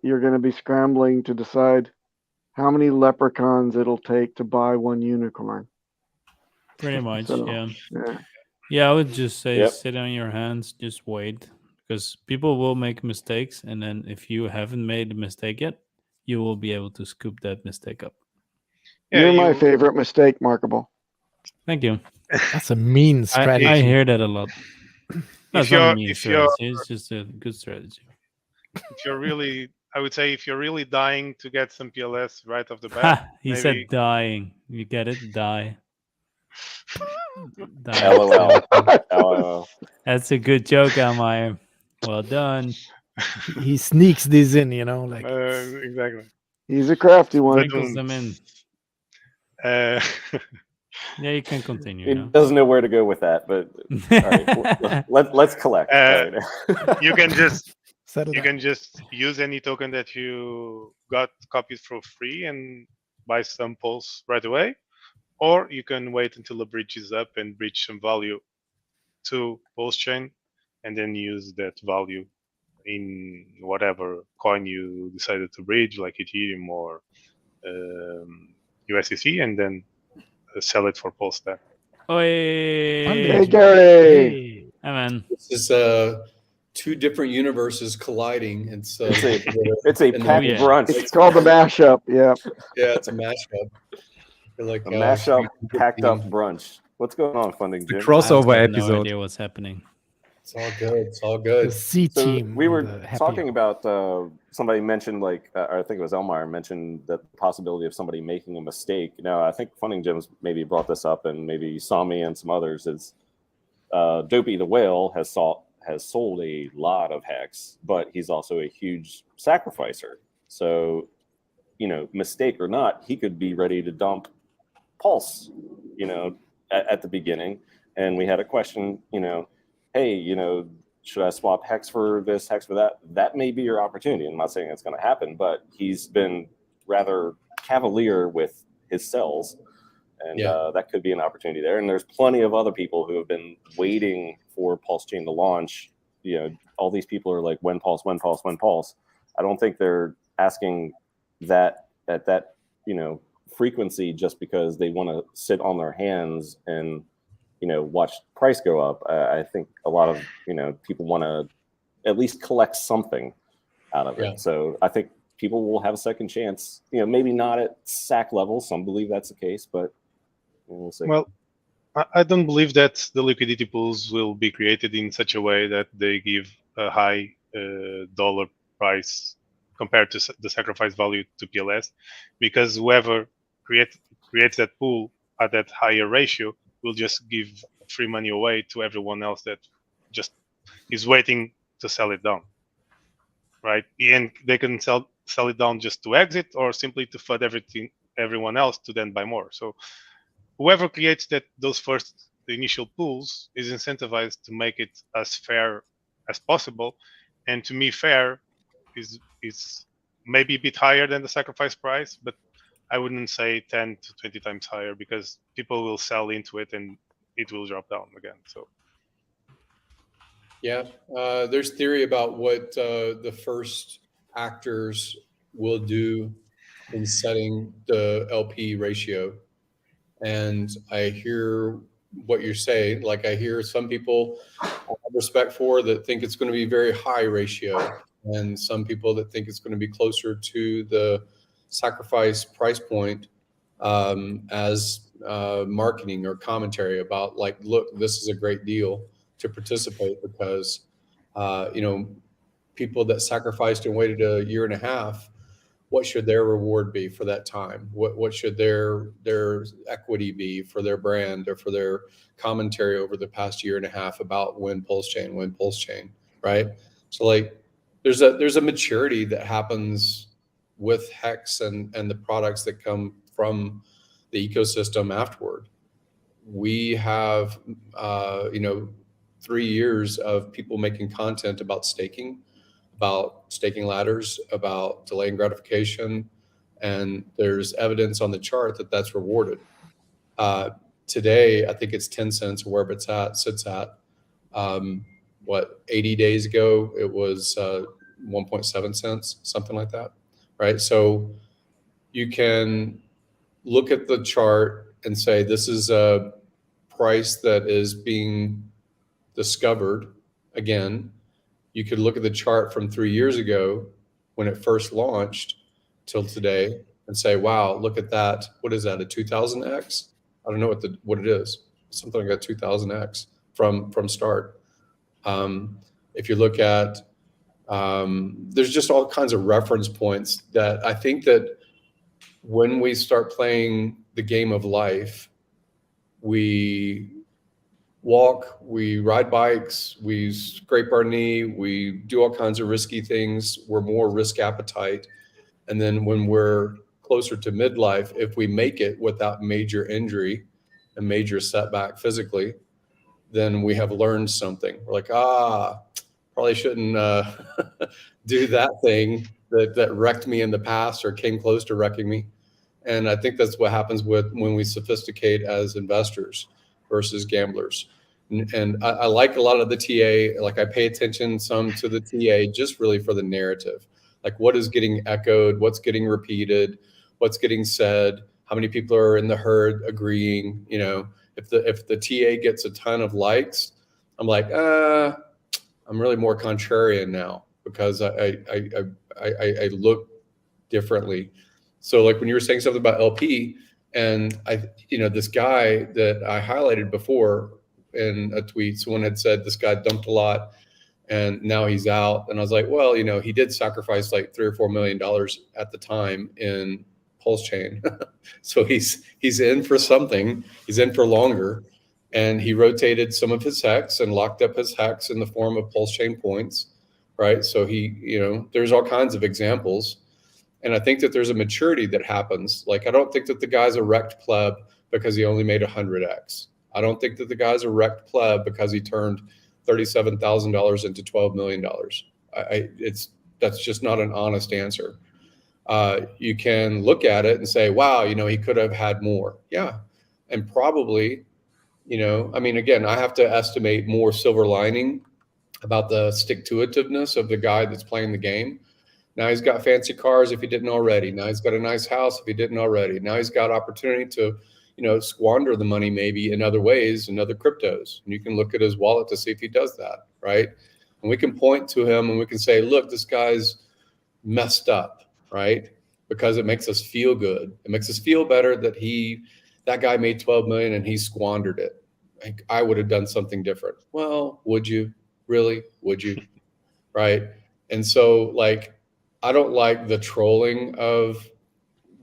Speaker 3: you're going to be scrambling to decide how many leprechauns it'll take to buy one unicorn.
Speaker 2: Pretty much,
Speaker 3: So,
Speaker 2: yeah. Yeah, I would just say
Speaker 1: Yep.
Speaker 2: sit on your hands, just wait, because people will make mistakes, and then if you haven't made a mistake yet, you will be able to scoop that mistake up.
Speaker 5: Yeah,
Speaker 3: You're my favorite mistake, Markable.
Speaker 2: Thank you.
Speaker 7: That's a mean strategy.
Speaker 2: I hear that a lot. No, it's not a mean
Speaker 5: if
Speaker 2: strategy.
Speaker 5: you're
Speaker 2: It's just a good strategy.
Speaker 5: if you're really, I would say, if you're really dying to get some PLS right off the bat,
Speaker 2: Ha! He
Speaker 5: maybe
Speaker 2: said dying. You get it? Die.
Speaker 1: LOL. LOL.
Speaker 2: That's a good joke, Almayer. Well done.
Speaker 7: He sneaks these in, you know, like
Speaker 5: exactly.
Speaker 3: He's a crafty one.
Speaker 2: Sprinkles them in.
Speaker 5: Uh,
Speaker 2: Yeah, you can continue.
Speaker 1: He
Speaker 2: Now.
Speaker 1: doesn't know where to go with that, but all right, let's collect. All right.
Speaker 5: you can just
Speaker 7: settle
Speaker 5: you
Speaker 7: down.
Speaker 5: can just use any token that you got copied for free and buy some Pulse right away, or you can wait until the bridge is up and bridge some value to PulseChain, and then use that value in whatever coin you decided to bridge, like Ethereum or USDC, and then sell it for Pulse then.
Speaker 2: Oi.
Speaker 3: Hey, Gary.
Speaker 7: Hey.
Speaker 2: Hey, man.
Speaker 8: This is two different universes colliding. It's
Speaker 1: It's a
Speaker 8: in the
Speaker 1: packed
Speaker 2: yeah.
Speaker 1: brunch.
Speaker 3: It's called the mashup. Yeah.
Speaker 8: yeah, it's a mashup. Feel like
Speaker 1: A mashup, packed up brunch. What's going on, Funding
Speaker 6: The
Speaker 1: Jim?
Speaker 6: crossover
Speaker 2: I have no
Speaker 6: episode.
Speaker 2: idea what's happening.
Speaker 8: It's all good. It's all
Speaker 7: The
Speaker 8: good.
Speaker 7: C
Speaker 1: So
Speaker 7: team.
Speaker 1: we
Speaker 7: on
Speaker 1: were
Speaker 7: the happy
Speaker 1: talking
Speaker 7: hour.
Speaker 1: about somebody mentioned like I think it was Elmire mentioned that the possibility of somebody making a mistake. Now I think Funding Jim's maybe brought this up, and maybe Sami and some others is Dopey the Whale has sold a lot of hex, but he's also a huge sacrificer. So, mistake or not, he could be ready to dump Pulse, at the beginning. And we had a question, hey, should I swap hex for this, hex for that? That may be your opportunity. I'm not saying it's going to happen, but he's been rather cavalier with his sells. And that could be an opportunity there. And there's plenty of other people who have been waiting for PulseChain to launch. All these people are like, when Pulse, when Pulse, when Pulse. I don't think they're asking that at that, frequency just because they want to sit on their hands and, watch price go up. I think a lot of, people want to at least collect something out of it. So I think people will have a second chance, maybe not at SAC level. Some believe that's the case, but we'll see.
Speaker 5: Well, I don't believe that the liquidity pools will be created in such a way that they give a high dollar price compared to the sacrifice value to PLS, because whoever creates that pool at that higher ratio will just give free money away to everyone else that just is waiting to sell it down, right? And they can sell it down just to exit, or simply to flood everyone else to then buy more. So whoever creates those first initial pools is incentivized to make it as fair as possible. And to me, fair is maybe a bit higher than the sacrifice price, but I wouldn't say 10 to 20 times higher, because people will sell into it and it will drop down again. So
Speaker 8: yeah, there's theory about what the first actors will do in setting the LP ratio. And I hear what you're saying. Like, I hear some people I have respect for that think it's going to be very high ratio, and some people that think it's going to be closer to the sacrifice price point as marketing or commentary about, like, look, this is a great deal to participate, because people that sacrificed and waited a year and a half, what should their reward be for that time? What should their equity be for their brand or for their commentary over the past year and a half about when PulseChain, right? So, like, there's a maturity that happens with Hex and the products that come from the ecosystem afterward. We have 3 years of people making content about staking ladders, about delay and gratification, and there's evidence on the chart that that's rewarded. Today, I think it's 10 cents, wherever it sits at. 80 days ago, it was 1.7 cents, something like that, right? So you can look at the chart and say, this is a price that is being discovered again. You could look at the chart from 3 years ago when it first launched till today and say, wow, look at that. What is that, a 2000x? I don't know what it is. Something like a 2000x from start. If you look at, there's just all kinds of reference points that I think that when we start playing the game of life, we walk, we ride bikes, we scrape our knee, we do all kinds of risky things. We're more risk appetite. And then when we're closer to midlife, if we make it without major injury and major setback physically, then we have learned something. We're like, probably shouldn't do that thing that wrecked me in the past or came close to wrecking me. And I think that's what happens when we sophisticate as investors versus gamblers. And I like a lot of the TA, like I pay attention some to the TA just really for the narrative. Like, what is getting echoed, what's getting repeated, what's getting said, how many people are in the herd agreeing. If the TA gets a ton of likes, I'm like, I'm really more contrarian now because I look differently. So like when you were saying something about LP, and this guy that I highlighted before in a tweet, someone had said this guy dumped a lot and now he's out. And I was like, well, he did sacrifice like $3 or $4 million at the time in PulseChain. So he's in for something. He's in for longer. And he rotated some of his hex and locked up his hex in the form of PulseChain points, right? So there's all kinds of examples. And I think that there's a maturity that happens. Like, I don't think that the guy's a wrecked pleb because he only made 100x. I don't think that the guy's a wrecked pleb because he turned $37,000 into $12 million. That's just not an honest answer. You can look at it and say, wow, he could have had more. Yeah. And probably, again, I have to estimate more silver lining about the stick-to-itiveness of the guy that's playing the game. Now he's got fancy cars if he didn't already. Now he's got a nice house if he didn't already. Now he's got opportunity to, squander the money maybe in other ways, in other cryptos. And you can look at his wallet to see if he does that, right? And we can point to him and we can say, look, this guy's messed up, right? Because it makes us feel good. It makes us feel better that that guy made 12 million and he squandered it. Like, I would have done something different. Well, would you? Really? Would you? Right? And so, like, I don't like the trolling of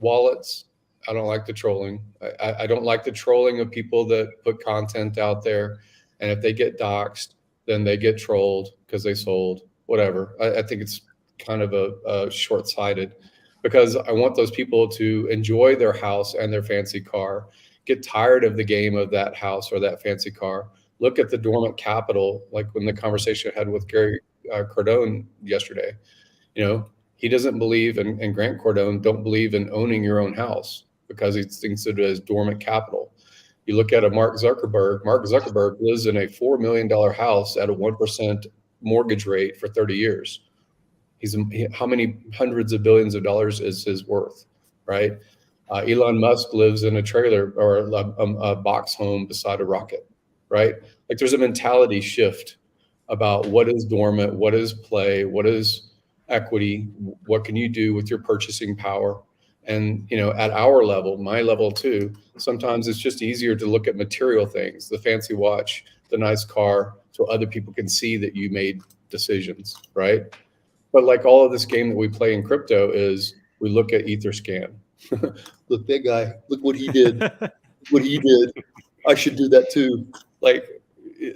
Speaker 8: wallets. I don't like the trolling. I don't like the trolling of people that put content out there. And if they get doxxed, then they get trolled because they sold, whatever. I think it's kind of a short-sighted, because I want those people to enjoy their house and their fancy car, get tired of the game of that house or that fancy car, look at the dormant capital, like when the conversation I had with Gary Cardone yesterday. He doesn't believe, and Grant Cardone don't believe in owning your own house because he thinks it is dormant capital. You look at a Mark Zuckerberg. Mark Zuckerberg lives in a $4 million house at a 1% mortgage rate for 30 years. How many hundreds of billions of dollars is his worth, right? Elon Musk lives in a trailer or a box home beside a rocket, right? Like, there's a mentality shift about what is dormant, what is play, what is equity, what can you do with your purchasing power. And at our level, my level too, sometimes it's just easier to look at material things, the fancy watch, the nice car, so other people can see that you made decisions, right? But like all of this game that we play in crypto is we look at Etherscan. Look, that guy, look what he did. What he did. I should do that too. Like,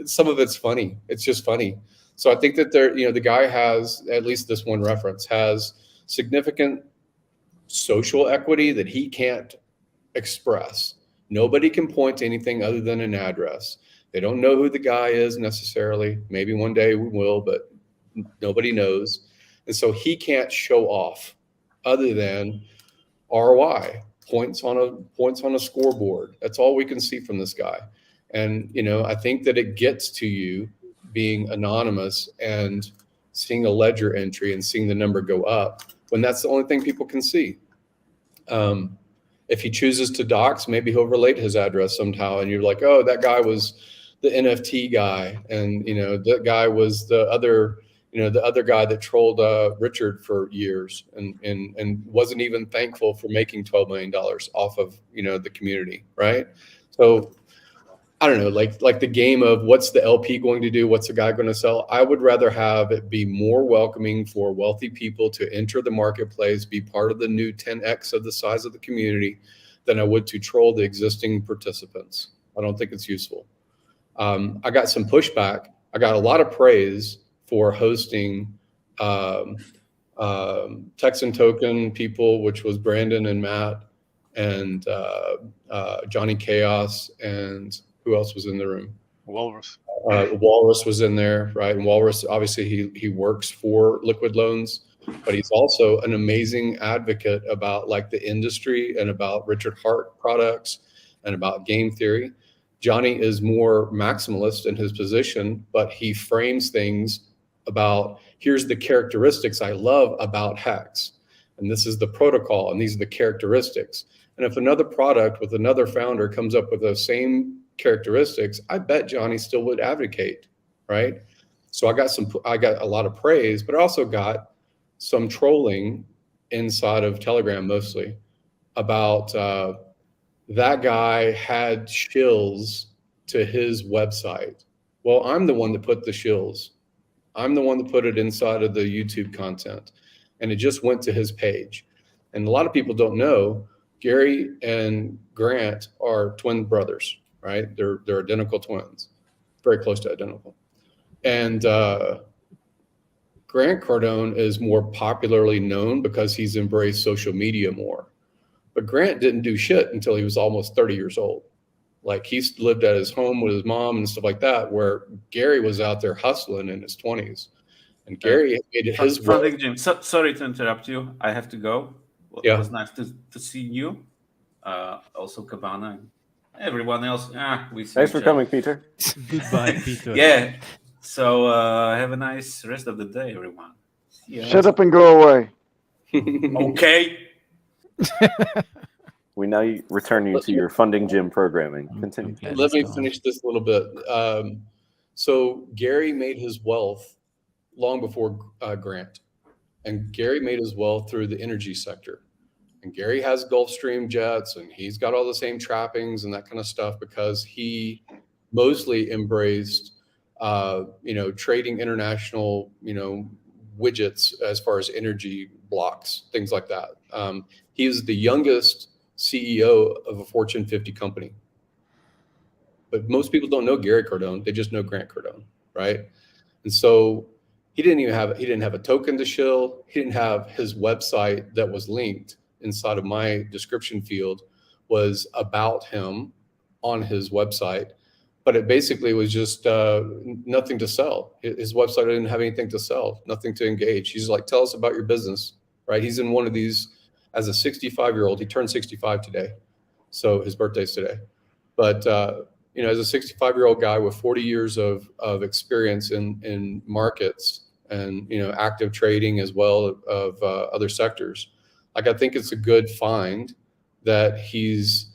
Speaker 8: some of it's funny. It's just funny. So I think that the guy has, at least this one reference, has significant social equity that he can't express. Nobody can point to anything other than an address. They don't know who the guy is necessarily. Maybe one day we will, but nobody knows. And so he can't show off other than ROI, points on a scoreboard. That's all we can see from this guy. And I think that it gets to you being anonymous and seeing a ledger entry and seeing the number go up when that's the only thing people can see. If he chooses to dox, maybe he'll relate his address somehow, and you're like, oh, that guy was the NFT guy, and that guy was the other guy that trolled Richard for years and wasn't even thankful for making $12 million off of the community, right? So I don't know, like the game of what's the LP going to do? What's the guy going to sell? I would rather have it be more welcoming for wealthy people to enter the marketplace, be part of the new 10x of the size of the community, than I would to troll the existing participants. I don't think it's useful. I got some pushback. I got a lot of praise for hosting Texan Token people, which was Brandon and Matt and Johnny Chaos, and who else was in the room?
Speaker 5: Walrus.
Speaker 8: Walrus was in there, right? And Walrus, obviously, he works for Liquid Loans, but he's also an amazing advocate about like the industry and about Richard Hart products and about game theory. Johnny is more maximalist in his position, but he frames things about, here's the characteristics I love about Hex, and this is the protocol, and these are the characteristics. And if another product with another founder comes up with those same characteristics, I bet Johnny still would advocate right? So I got a lot of praise, but I also got some trolling inside of Telegram mostly about that guy had shills to his website. Well, I'm the one that put the shills. I'm the one that put it inside of the YouTube content, and it just went to his page. And a lot of people don't know Gary and Grant are twin brothers, right? They're identical twins, very close to identical. And Grant Cardone is more popularly known because he's embraced social media more. But Grant didn't do shit until he was almost 30 years old. Like he lived at his home with his mom and stuff like that, where Gary was out there hustling in his 20s. And Gary made his
Speaker 4: funding Jim. Sorry to interrupt you. I have to go. It was nice to see you. Also Cabana. Everyone else.
Speaker 1: Thanks for coming, Peter.
Speaker 2: Goodbye, Peter.
Speaker 4: Yeah. So have a nice rest of the day, everyone.
Speaker 3: Shut up and go away.
Speaker 4: Okay.
Speaker 1: We now return you to your funding gym programming. Continue.
Speaker 2: Okay,
Speaker 8: Let me finish this a little bit. So Gary made his wealth long before Grant, and Gary made his wealth through the energy sector. And Gary has Gulfstream jets, and he's got all the same trappings and that kind of stuff because he mostly embraced, trading international, widgets as far as energy blocks, things like that. He is the youngest CEO of a Fortune 50 company. But most people don't know Gary Cardone. They just know Grant Cardone, right? And so he didn't have a token to shill. He didn't have his website that was linked inside of my description field was about him on his website. But it basically was just nothing to sell. His website didn't have anything to sell, nothing to engage. He's like, tell us about your business, right? He's in one of these as a 65-year-old. He turned 65 today. So his birthday's today. But, as a 65-year-old guy with 40 years of experience in markets and, active trading as well of other sectors, like I think it's a good find that he's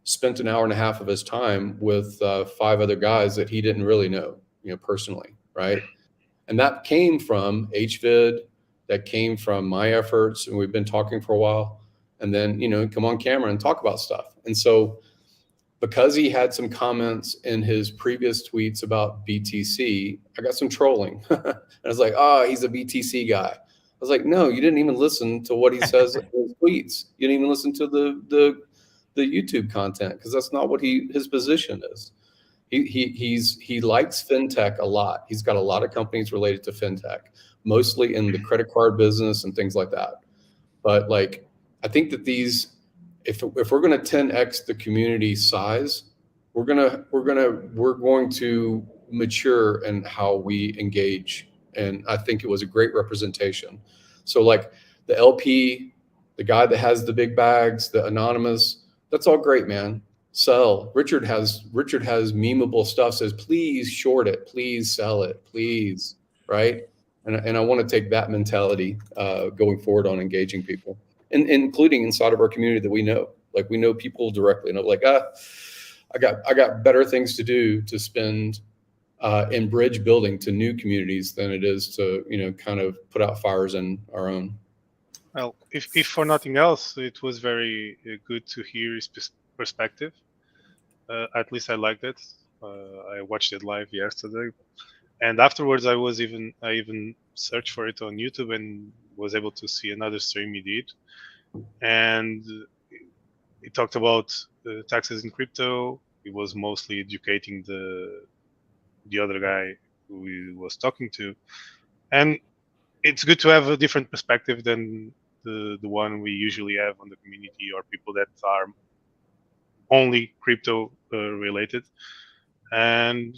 Speaker 8: spent an hour and a half of his time with 5 other guys that he didn't really know, personally, right? And that came from HVID, that came from my efforts, and we've been talking for a while, and then, come on camera and talk about stuff. And so because he had some comments in his previous tweets about BTC, I got some trolling. And I was like, he's a BTC guy. I was like, no, you didn't even listen to what he says in his tweets. You didn't even listen to the YouTube content, because that's not what his position is. He likes fintech a lot. He's got a lot of companies related to fintech, mostly in the credit card business and things like that. But like, I think that if we're going to 10x the community size, we're going to mature in how we engage. And I think it was a great representation. So like the LP, the guy that has the big bags, the anonymous, that's all great, man. Sell. Richard has memeable stuff, says, please short it, please sell it, please. Right. And I want to take that mentality going forward on engaging people, and including inside of our community that we know. Like we know people directly, and I'm like, I got better things to do to spend in bridge building to new communities than it is to, kind of put out fires in our own.
Speaker 5: Well, if for nothing else, it was very good to hear his perspective. At least I liked it. I watched it live yesterday, and afterwards I even searched for it on YouTube and was able to see another stream he did, and he talked about taxes in crypto. He was mostly educating the other guy who he was talking to, and it's good to have a different perspective than the one we usually have on the community, or people that are only crypto related. And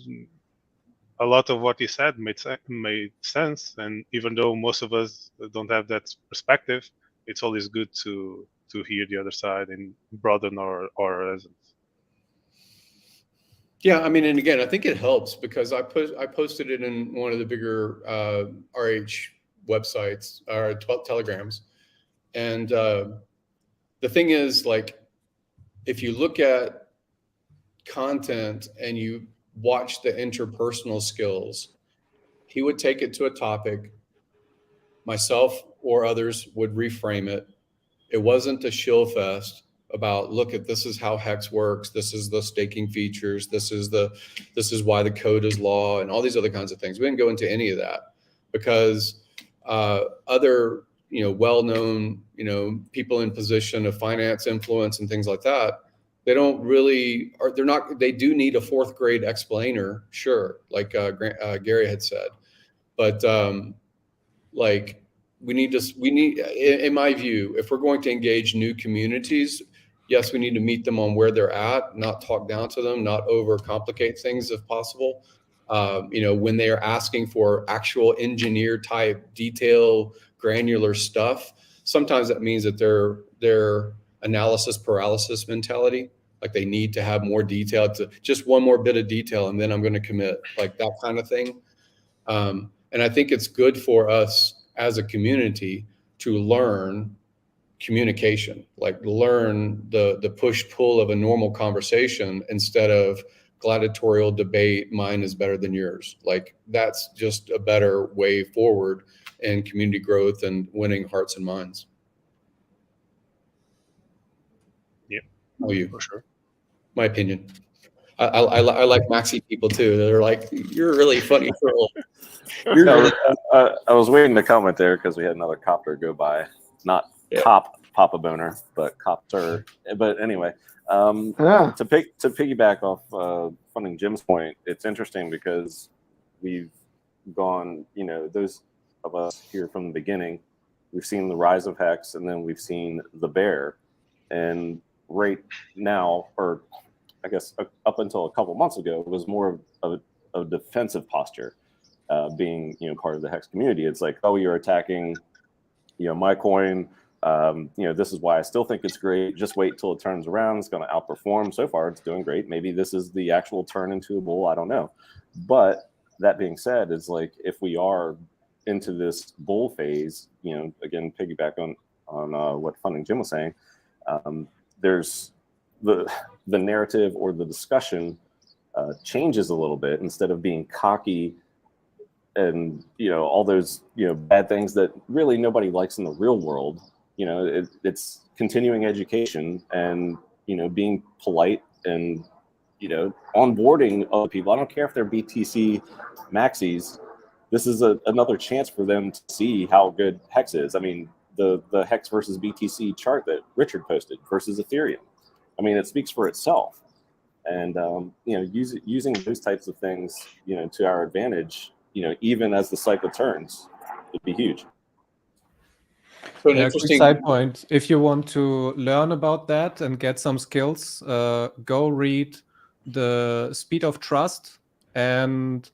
Speaker 5: a lot of what he said made sense. And even though most of us don't have that perspective, it's always good to hear the other side and broaden our horizons.
Speaker 8: Yeah, I mean, and again, I think it helps because I posted it in one of the bigger RH websites or telegrams, and the thing is, like, if you look at content and you watch the interpersonal skills. He would take it to a topic. Myself or others would reframe it. It wasn't a shill fest about, look at, this is how Hex works. This is the staking features. This is why the code is law and all these other kinds of things. We didn't go into any of that because other, well-known, people in position of finance influence and things like that, they don't really, or they're not, they do need a fourth grade explainer. Sure. Like Gary had said, but we need, in my view, if we're going to engage new communities, yes, we need to meet them on where they're at, not talk down to them, not overcomplicate things if possible. When they are asking for actual engineer type detail, granular stuff, sometimes that means that their analysis paralysis mentality, like they need to have more detail, to just one more bit of detail and then I'm going to commit, like that kind of thing. And I think it's good for us as a community to learn communication, like learn the push-pull of a normal conversation instead of gladiatorial debate, mine is better than yours. Like that's just a better way forward in community growth and winning hearts and minds.
Speaker 5: Yeah.
Speaker 8: How are you?
Speaker 5: For sure.
Speaker 8: My opinion. I like maxi people too. They're like, you're really funny. You're really
Speaker 1: I was waiting to comment there because we had another copter go by. Not cop Papa Boner, but copter. But anyway, to piggyback off Funding Jim's point, it's interesting because we've gone, those of us here from the beginning, we've seen the rise of Hex and then we've seen the bear. And right now, or I guess up until a couple months ago, it was more of a defensive posture, being part of the Hex community. It's like, oh, you're attacking, my coin. This is why I still think it's great. Just wait till it turns around. It's going to outperform. So far, it's doing great. Maybe this is the actual turn into a bull. I don't know. But that being said, it's like if we are into this bull phase, again, piggyback on what Funding Jim was saying, there's the narrative or the discussion changes a little bit. Instead of being cocky and all those bad things that really nobody likes in the real world, it's continuing education and being polite and onboarding other people. I don't care if they're BTC maxis. This is another chance for them to see how good Hex is. I mean, the Hex versus BTC chart that Richard posted versus Ethereum, I mean, it speaks for itself. And using those types of things to our advantage, even as the cycle turns, would be huge.
Speaker 8: So an
Speaker 6: Quick
Speaker 8: interesting
Speaker 6: side point. If you want to learn about that and get some skills, go read The Speed of Trust and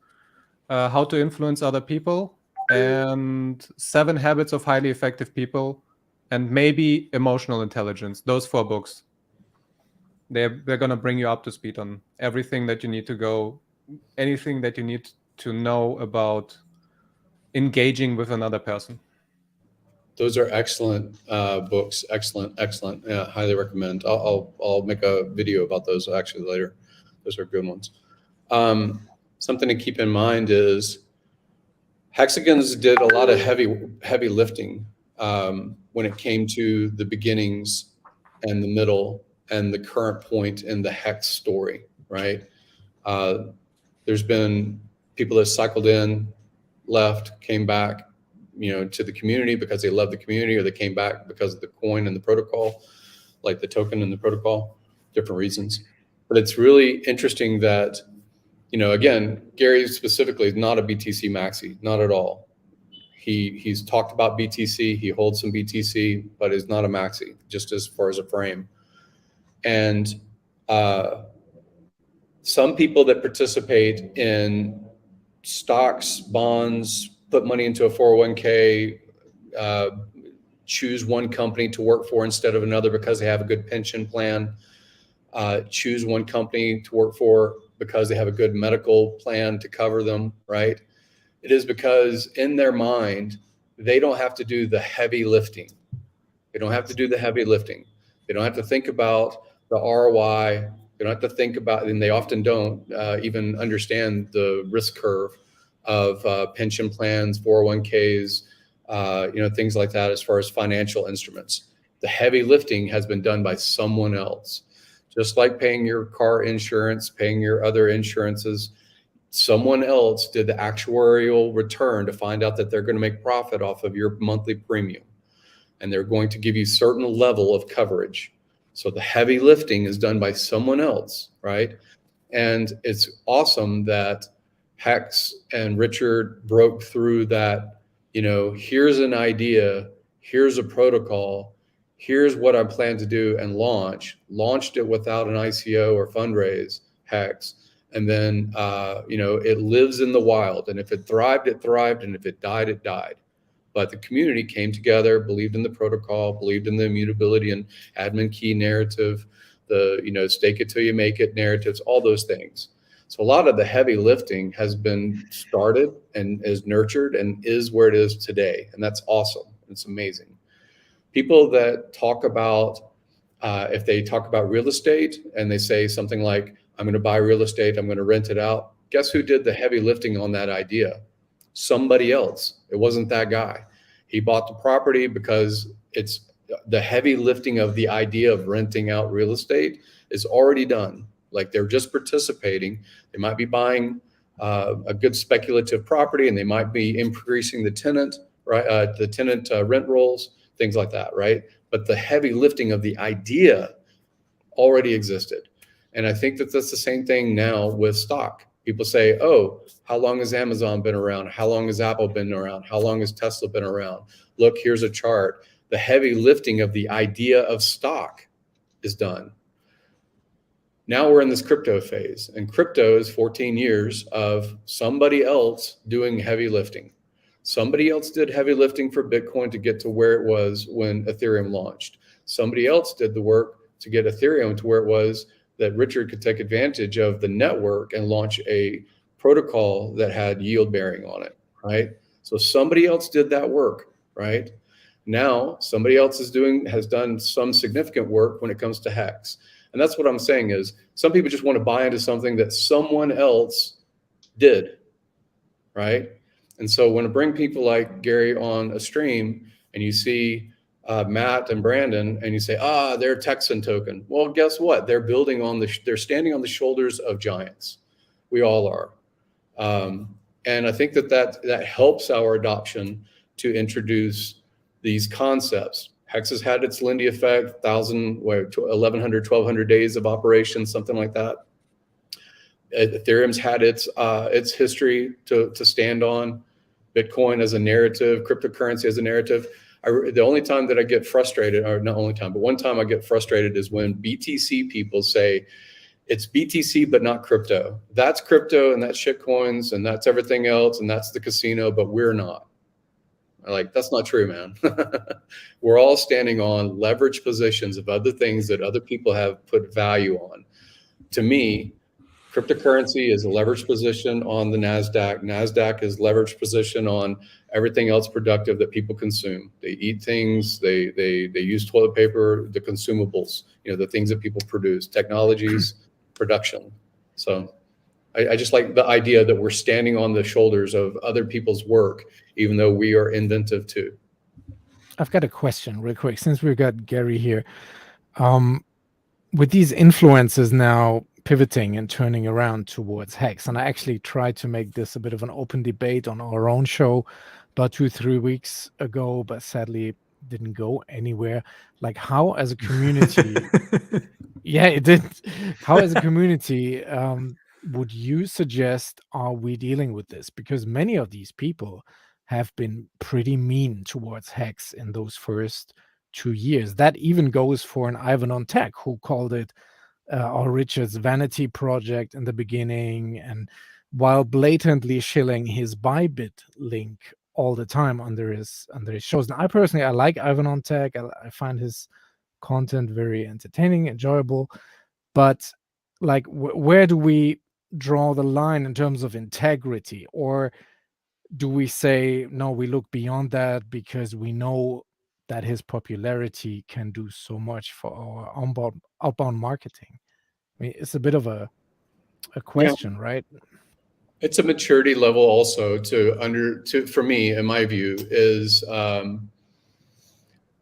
Speaker 6: How to Influence Other People and 7 Habits of Highly Effective People and maybe Emotional Intelligence. Those 4 books. They're going to bring you up to speed on everything that you need to go, anything that you need to know about engaging with another person.
Speaker 8: Those are excellent books. Excellent. Yeah, highly recommend. I'll make a video about those actually later. Those are good ones. Something to keep in mind is Hexagons did a lot of heavy lifting when it came to the beginnings and the middle and the current point in the Hex story, right? There's been people that cycled in, left, came back, to the community because they love the community, or they came back because of the coin and the protocol, like the token and the protocol, different reasons. But it's really interesting that, again, Gary specifically is not a BTC maxi, not at all. He's talked about BTC, he holds some BTC, but is not a maxi, just as far as a frame. And some people that participate in stocks, bonds, put money into a 401k, choose one company to work for instead of another because they have a good pension plan, choose one company to work for because they have a good medical plan to cover them, right? It is because in their mind, they don't have to do the heavy lifting. They don't have to do the heavy lifting. They don't have to think about the ROI They don't have to think about, and they often don't even understand the risk curve of pension plans, 401ks, things like that as far as financial instruments. The heavy lifting has been done by someone else. Just like paying your car insurance, paying your other insurances, someone else did the actuarial return to find out that they're going to make profit off of your monthly premium. And they're going to give you certain level of coverage. So the heavy lifting is done by someone else, right? And it's awesome that Hex and Richard broke through that, here's an idea, here's a protocol, here's what I plan to do, and launched it without an ICO or fundraise, Hex. And then, it lives in the wild. And if it thrived, it thrived. And if it died, it died. But the community came together, believed in the protocol, believed in the immutability and admin key narrative, the, stake it till you make it narratives, all those things. So a lot of the heavy lifting has been started and is nurtured and is where it is today. And that's awesome. It's amazing. People that talk about, if they talk about real estate and they say something like, I'm going to buy real estate, I'm going to rent it out. Guess who did the heavy lifting on that idea? Somebody else. It wasn't that guy. He bought the property because it's the heavy lifting of the idea of renting out real estate is already done. Like they're just participating. They might be buying a good speculative property, and they might be increasing the tenant, right? The tenant rent rolls, things like that, right? But the heavy lifting of the idea already existed. And I think that that's the same thing now with stock. People say, oh, how long has Amazon been around? How long has Apple been around? How long has Tesla been around? Look, here's a chart. The heavy lifting of the idea of stock is done. Now we're in this crypto phase, and crypto is 14 years of somebody else doing heavy lifting. Somebody else did heavy lifting for Bitcoin to get to where it was when Ethereum launched. Somebody else did the work to get Ethereum to where it was that Richard could take advantage of the network and launch a protocol that had yield bearing on it, right? So somebody else did that work, right? Now somebody else has done some significant work when it comes to Hex. And that's what I'm saying is some people just want to buy into something that someone else did, right? And so when I bring people like Gary on a stream and you see Matt and Brandon, and you say, they're Texan token. Well, guess what? They're building on they're standing on the shoulders of giants. We all are. And I think that helps our adoption to introduce these concepts. Hex has had its Lindy effect, 1,100, 1,200 days of operation, something like that. Ethereum's had its history to stand on. Bitcoin as a narrative, cryptocurrency as a narrative. The only time that I get frustrated, or not only time, but one time I get frustrated is when BTC people say it's BTC but not crypto. That's crypto and that's shitcoins and that's everything else and that's the casino, but we're not. Like, that's not true, man. We're all standing on leverage positions of other things that other people have put value on. To me, cryptocurrency is a leverage position on the NASDAQ. NASDAQ is leverage position on everything else productive that people consume. They eat things, they use toilet paper, the consumables, the things that people produce, technologies, production. So I just like the idea that we're standing on the shoulders of other people's work, even though we are inventive too.
Speaker 7: I've got a question real quick, since we've got Gary here. With these influencers now pivoting and turning around towards Hex, and I actually tried to make this a bit of an open debate on our own show about 2-3 weeks ago, but sadly didn't go anywhere. Like, how as a community yeah, it did. How as a community would you suggest are we dealing with this? Because many of these people have been pretty mean towards Hex in those first 2 years. That even goes for an Ivan on Tech, who called it or Richard's vanity project in the beginning, and while blatantly shilling his Bybit link all the time under his shows. Now, I like Ivan on Tech. I find his content very entertaining, enjoyable, but like, where do we draw the line in terms of integrity? Or do we say, no, we look beyond that because we know that his popularity can do so much for our outbound marketing? I mean, it's a bit of a question, right?
Speaker 8: It's a maturity level also for me, in my view, is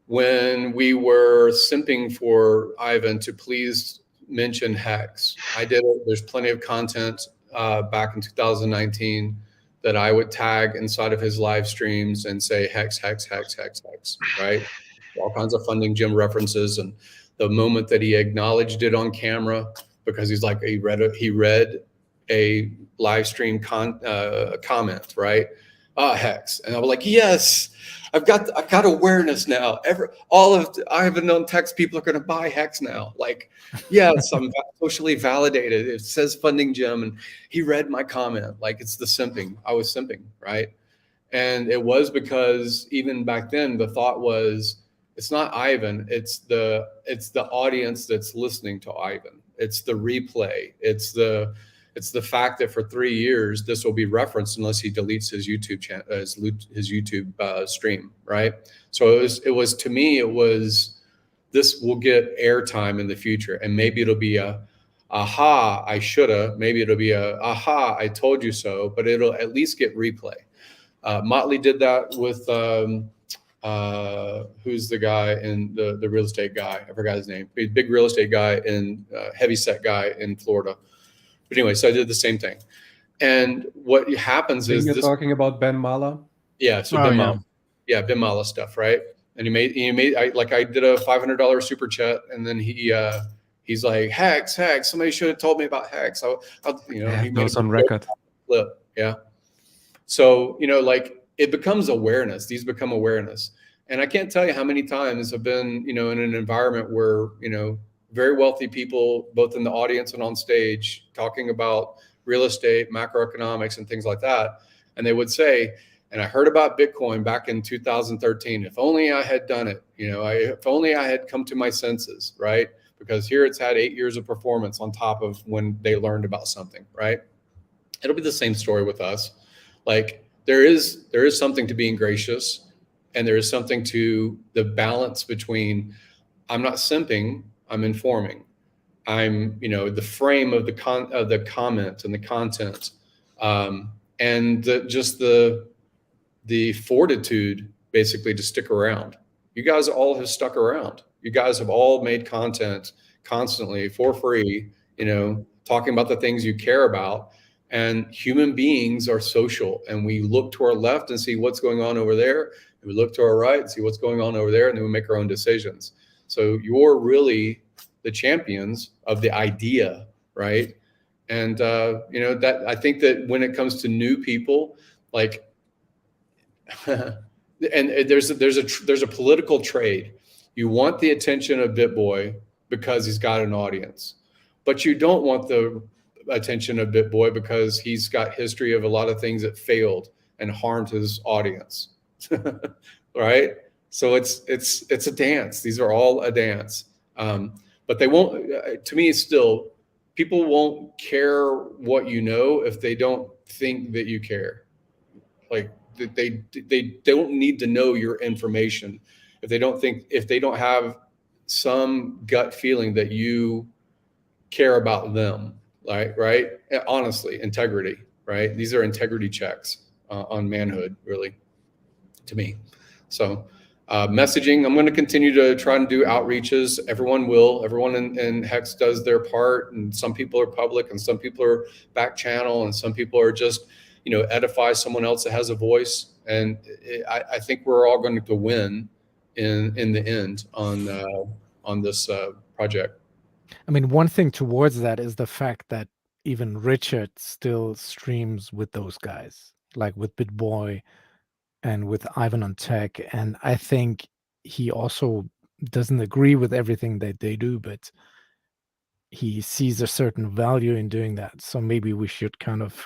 Speaker 8: when we were simping for Ivan to please mention Hex. I did it. There's plenty of content back in 2019 that I would tag inside of his live streams and say Hex, Hex, Hex, Hex, Hex, right? All kinds of funding gym references. And the moment that he acknowledged it on camera, because he's like, he read a live stream comment, right? Hex. And I was like, yes, I've got awareness now. All of Ivan known text people are going to buy Hex now. Like, yes, I'm socially validated. It says funding gym, and he read my comment. Like, it's the simping. I was simping, right? And it was because even back then the thought was, it's not Ivan. It's the audience that's listening to Ivan. It's the replay. It's the fact that for 3 years this will be referenced unless he deletes his YouTube channel, his YouTube stream, right? So it was to me, it was, this will get airtime in the future, and maybe it'll be a aha, I shoulda. Maybe it'll be a aha, I told you so. But it'll at least get replay. Motley did that with who's the guy in the real estate guy? I forgot his name. Big real estate guy and heavy set guy in Florida. But anyway, so I did the same thing. And what happens is
Speaker 6: you're talking about Ben Mala.
Speaker 8: Yeah, so Ben Mala. Yeah, Ben Mala stuff, right? And I did a $500 super chat, and then he's like, Hex, somebody should have told me about Hex. He made
Speaker 6: on record.
Speaker 8: Flip, yeah. So, like, it becomes awareness. These become awareness. And I can't tell you how many times I've been, in an environment where, very wealthy people, both in the audience and on stage, talking about real estate, macroeconomics, and things like that. And they would say, and I heard about Bitcoin back in 2013. If only I had done it, if only I had come to my senses, right? Because here it's had 8 years of performance on top of when they learned about something, right? It'll be the same story with us. Like, there is something to being gracious, and there is something to the balance between, I'm not simping, I'm informing. I'm, the frame of the comment and the content, and the fortitude basically to stick around. You guys all have stuck around. You guys have all made content constantly for free, talking about the things you care about. And human beings are social, and we look to our left and see what's going on over there. And we look to our right and see what's going on over there, and then we make our own decisions. So you're really the champions of the idea, right? And that I think that when it comes to new people, like, and there's a political trade. You want the attention of BitBoy because he's got an audience, but you don't want the attention of BitBoy because he's got history of a lot of things that failed and harmed his audience, right? So it's a dance. These are all a dance. But they won't, to me, still, people won't care what you know if they don't think that you care. Like, they don't need to know your information if they don't have some gut feeling that you care about them. Right? Honestly, integrity, right? These are integrity checks on manhood, really, to me. So messaging, I'm going to continue to try and do outreaches. Everyone in Hex does their part, and some people are public and some people are back channel, and some people are just, edify someone else that has a voice. And I think we're all going to win in the end on this project.
Speaker 7: I mean, one thing towards that is the fact that even Richard still streams with those guys, like with BitBoy and with Ivan on Tech. And I think he also doesn't agree with everything that they do, but he sees a certain value in doing that. So maybe we should kind of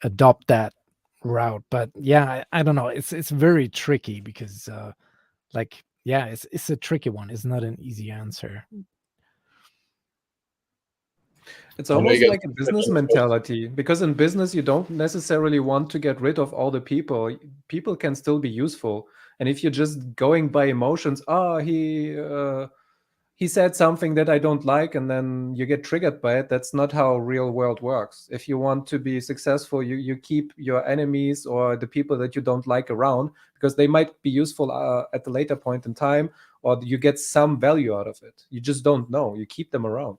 Speaker 7: adopt that route. But yeah, I don't know. It's very tricky because it's a tricky one. It's not an easy answer.
Speaker 6: It's almost like a business mentality, because in business, you don't necessarily want to get rid of all the people. People can still be useful. And if you're just going by emotions, he he said something that I don't like, and then you get triggered by it. That's not how real world works. If you want to be successful, you keep your enemies or the people that you don't like around, because they might be useful at a later point in time, or you get some value out of it. You just don't know. You keep them around.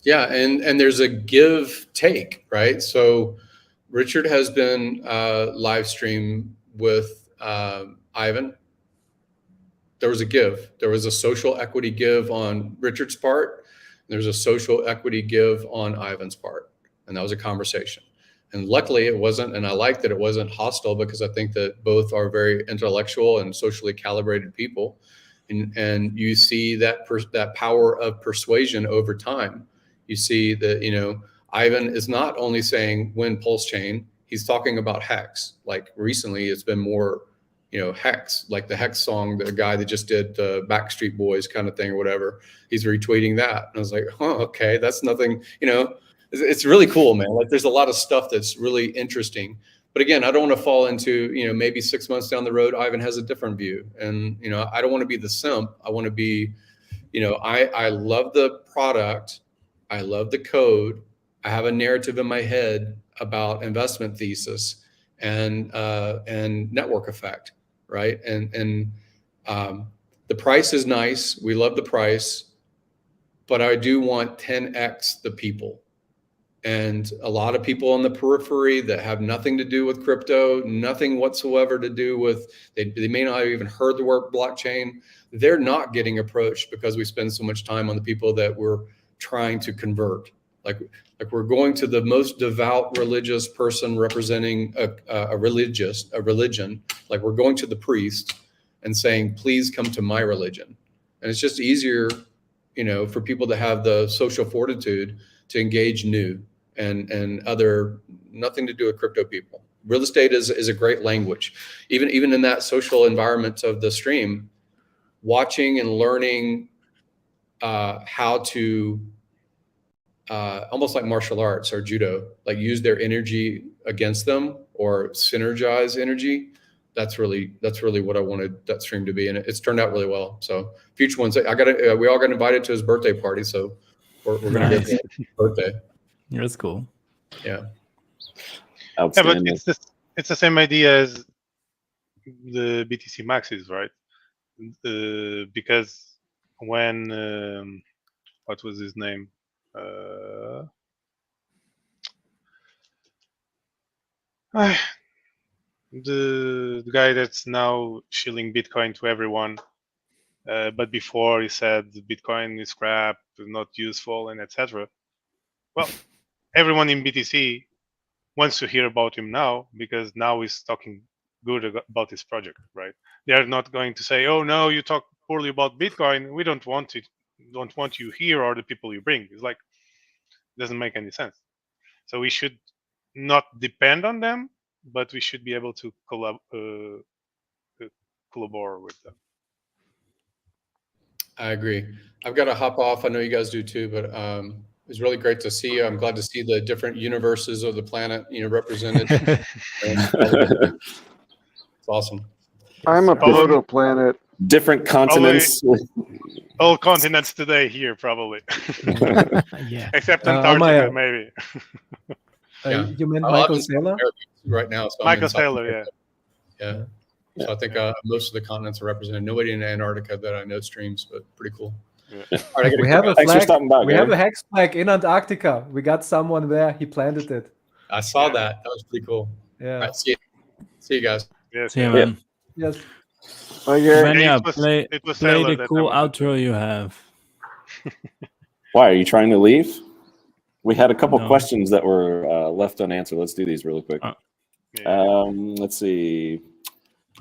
Speaker 8: Yeah, and there's a give take, right? So Richard has been live stream with Ivan. There was a give. There was a social equity give on Richard's part. There's a social equity give on Ivan's part. And that was a conversation. And luckily it wasn't, and I like that it wasn't hostile, because I think that both are very intellectual and socially calibrated people. And you see that that power of persuasion over time. You see that, you know, Ivan is not only saying win PulseChain, he's talking about HEX. Like recently it's been more, you know, HEX, like the HEX song, the guy that just did the Backstreet Boys kind of thing or whatever, he's retweeting that. And I was like, oh, okay, that's nothing, you know, it's really cool, man. Like there's a lot of stuff that's really interesting. But again, I don't want to fall into, you know, maybe 6 months down the road, Ivan has a different view. And, you know, I don't want to be the simp. I want to be, you know, I love the product. I love the code. I have a narrative in my head about investment thesis and network effect. Right. And the price is nice. We love the price, but I do want 10x the people. And a lot of people on the periphery that have nothing to do with crypto, nothing whatsoever to do with, they may not have even heard the word blockchain. They're not getting approached because we spend so much time on the people that we're trying to convert. Like we're going to the most devout religious person representing a religion. Like we're going to the priest and saying, please come to my religion. And it's just easier, you know, for people to have the social fortitude to engage new and other, nothing to do with crypto people. Real estate is a great language. Even in that social environment of the stream, watching and learning how to almost like martial arts or judo, like use their energy against them or synergize energy. That's really what I wanted that stream to be, and it's turned out really well. So future ones, we all got invited to his birthday party, so we're gonna go to his birthday.
Speaker 2: Yeah, that's cool.
Speaker 8: Yeah.
Speaker 5: Yeah, but it's the same idea as the BTC maxis, right? Because when what was his name? The guy that's now shilling Bitcoin to everyone, but before he said Bitcoin is crap, not useful, and etc. Well, everyone in BTC wants to hear about him now because now he's talking good about his project, right? They are not going to say, "Oh no, you talk poorly about Bitcoin. We don't want it. Don't want you here or the people you bring." It's like, it doesn't make any sense. So we should not depend on them, but we should be able to collaborate with them.
Speaker 8: I agree. I've got to hop off. I know you guys do too, but it's really great to see you. I'm glad to see the different universes of the planet, you know, represented. It's awesome.
Speaker 3: I'm a protoplanet.
Speaker 1: Different continents.
Speaker 5: All continents today here, probably.
Speaker 7: Yeah.
Speaker 5: Except Antarctica, maybe.
Speaker 8: Yeah.
Speaker 6: You meant
Speaker 8: I'm
Speaker 6: Michael
Speaker 8: in
Speaker 6: Saylor?
Speaker 8: right now. So
Speaker 5: Michael Saylor, yeah.
Speaker 8: Yeah. So I think most of the continents are represented. Nobody in Antarctica that I know streams, but pretty cool.
Speaker 5: Yeah.
Speaker 8: All right,
Speaker 6: We have a
Speaker 1: Thanks for
Speaker 6: flag.
Speaker 1: stopping by,
Speaker 6: We
Speaker 1: Gary.
Speaker 6: have a hex flag in Antarctica. We got someone there. He planted it.
Speaker 8: I saw that. That was pretty cool.
Speaker 6: Yeah.
Speaker 8: All right, see you guys.
Speaker 5: Yes,
Speaker 2: See you,
Speaker 5: yeah.
Speaker 2: man.
Speaker 6: Yes.
Speaker 3: Like, yeah,
Speaker 2: Vanya,
Speaker 5: it was
Speaker 2: play
Speaker 5: Sailor
Speaker 2: the
Speaker 5: that
Speaker 2: cool
Speaker 5: I wanted.
Speaker 2: outro you have.
Speaker 1: Why are you trying to leave? We had a couple
Speaker 2: No.
Speaker 1: questions that were left unanswered. Let's do these really quick.
Speaker 5: Yeah.
Speaker 1: Let's see.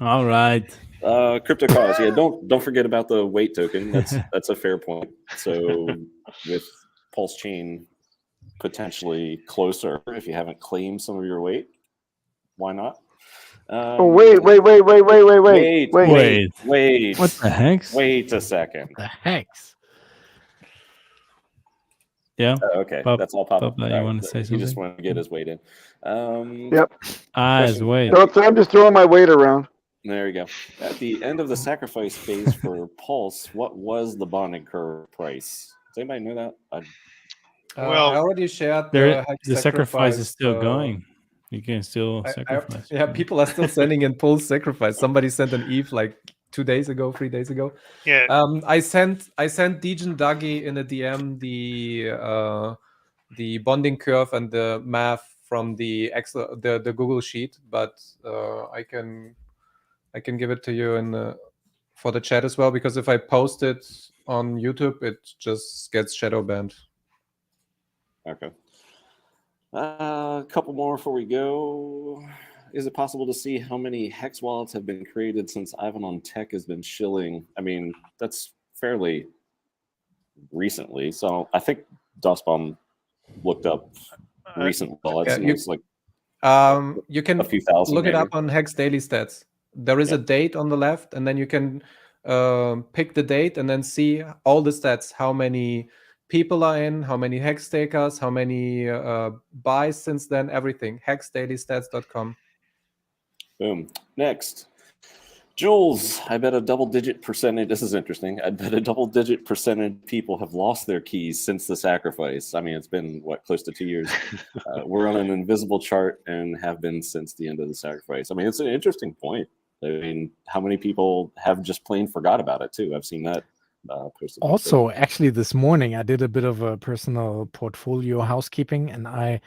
Speaker 2: All right.
Speaker 1: Crypto cause. Yeah, don't forget about the weight token. That's a fair point. So with PulseChain potentially closer, if you haven't claimed some of your weight, why not?
Speaker 3: oh, wait.
Speaker 1: Wait.
Speaker 2: What the heck?
Speaker 1: Wait a second.
Speaker 7: The hex.
Speaker 2: Yeah.
Speaker 1: Okay,
Speaker 2: Bob-
Speaker 1: that's all pop
Speaker 2: Bob,
Speaker 1: up.
Speaker 2: you wanna say
Speaker 1: He just
Speaker 2: something?
Speaker 1: wanted to get his weight in.
Speaker 3: Yep.
Speaker 2: His weight.
Speaker 3: So I'm just throwing my weight around.
Speaker 1: There you go. At the end of the sacrifice phase for Pulse, what was the bonding curve price? Does anybody know that?
Speaker 5: Well,
Speaker 6: I already shared
Speaker 2: There,
Speaker 6: Hex
Speaker 2: the sacrifice is still
Speaker 6: uh,
Speaker 2: going. You can still sacrifice.
Speaker 6: yeah, people are still sending in Pulse sacrifice. Somebody sent an Eve like 2 days ago, 3 days ago.
Speaker 5: yeah,
Speaker 6: I sent Dejan Duggy in a DM the bonding curve and the math from the Excel, the Google sheet, but I can give it to you in for the chat as well, because if I post it on YouTube, it just gets shadow banned.
Speaker 1: Okay. A couple more before we go. Is it possible to see how many Hex wallets have been created since Ivan on Tech has been shilling? I mean, that's fairly recently. So I think Dustbomb looked up recent wallets,
Speaker 6: yeah,
Speaker 1: and it's like
Speaker 6: you can
Speaker 1: a few thousand.
Speaker 6: look it
Speaker 1: maybe.
Speaker 6: up on Hex Daily Stats. There is a date on the left, and then you can pick the date and then see all the stats, how many people are in, how many Hex takers, how many buys since then, everything. hexdailystats.com.
Speaker 1: Boom. Next. Jules, I bet a double-digit percentage. This is interesting. I bet a double-digit percentage people have lost their keys since the sacrifice. I mean, it's been close to 2 years. We're on an invisible chart and have been since the end of the sacrifice. I mean, it's an interesting point. I mean, how many people have just plain forgot about it too? I've seen that posted.
Speaker 7: Also, actually, this morning I did a bit of a personal portfolio housekeeping, and I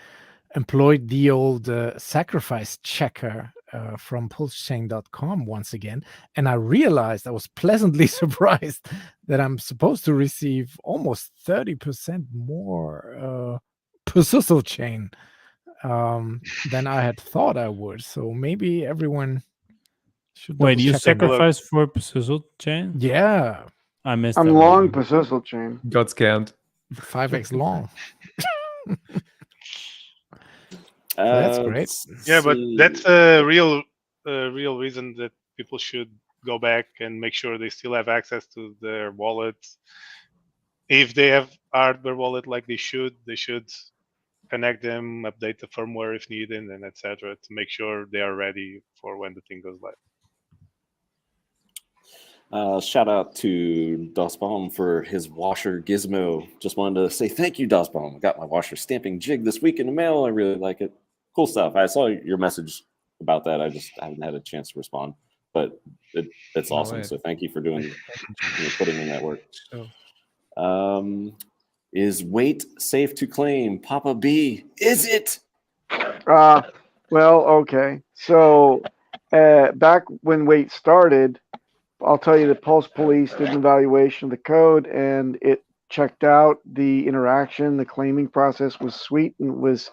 Speaker 7: employed the old sacrifice checker from PulseChain.com once again, and I realized I was pleasantly surprised that I'm supposed to receive almost 30% more persistent chain than I had thought I would. So maybe everyone should
Speaker 2: Wait, you
Speaker 7: double-check on that.
Speaker 2: sacrificed for PulseChain?
Speaker 7: Yeah,
Speaker 2: I missed
Speaker 3: I'm
Speaker 2: that
Speaker 3: long
Speaker 2: one.
Speaker 3: persistent chain.
Speaker 6: Got scammed.
Speaker 7: 5x long. That's great.
Speaker 5: Yeah, but that's a real reason that people should go back and make sure they still have access to their wallets. If they have hardware wallet like they should connect them, update the firmware if needed, and etc. to make sure they are ready for when the thing goes live.
Speaker 1: Shout out to Dustbomb for his washer gizmo. Just wanted to say thank you, Dustbomb. I got my washer stamping jig this week in the mail. I really like it. Cool stuff. I saw your message about that. I just haven't had a chance to respond, but it's awesome. So thank you for doing, putting in that work. Is weight safe to claim? Papa B, is it?
Speaker 3: Well, okay. So back when weight started, I'll tell you that Pulse Police did an evaluation of the code, and it checked out the interaction. The claiming process was sweet and was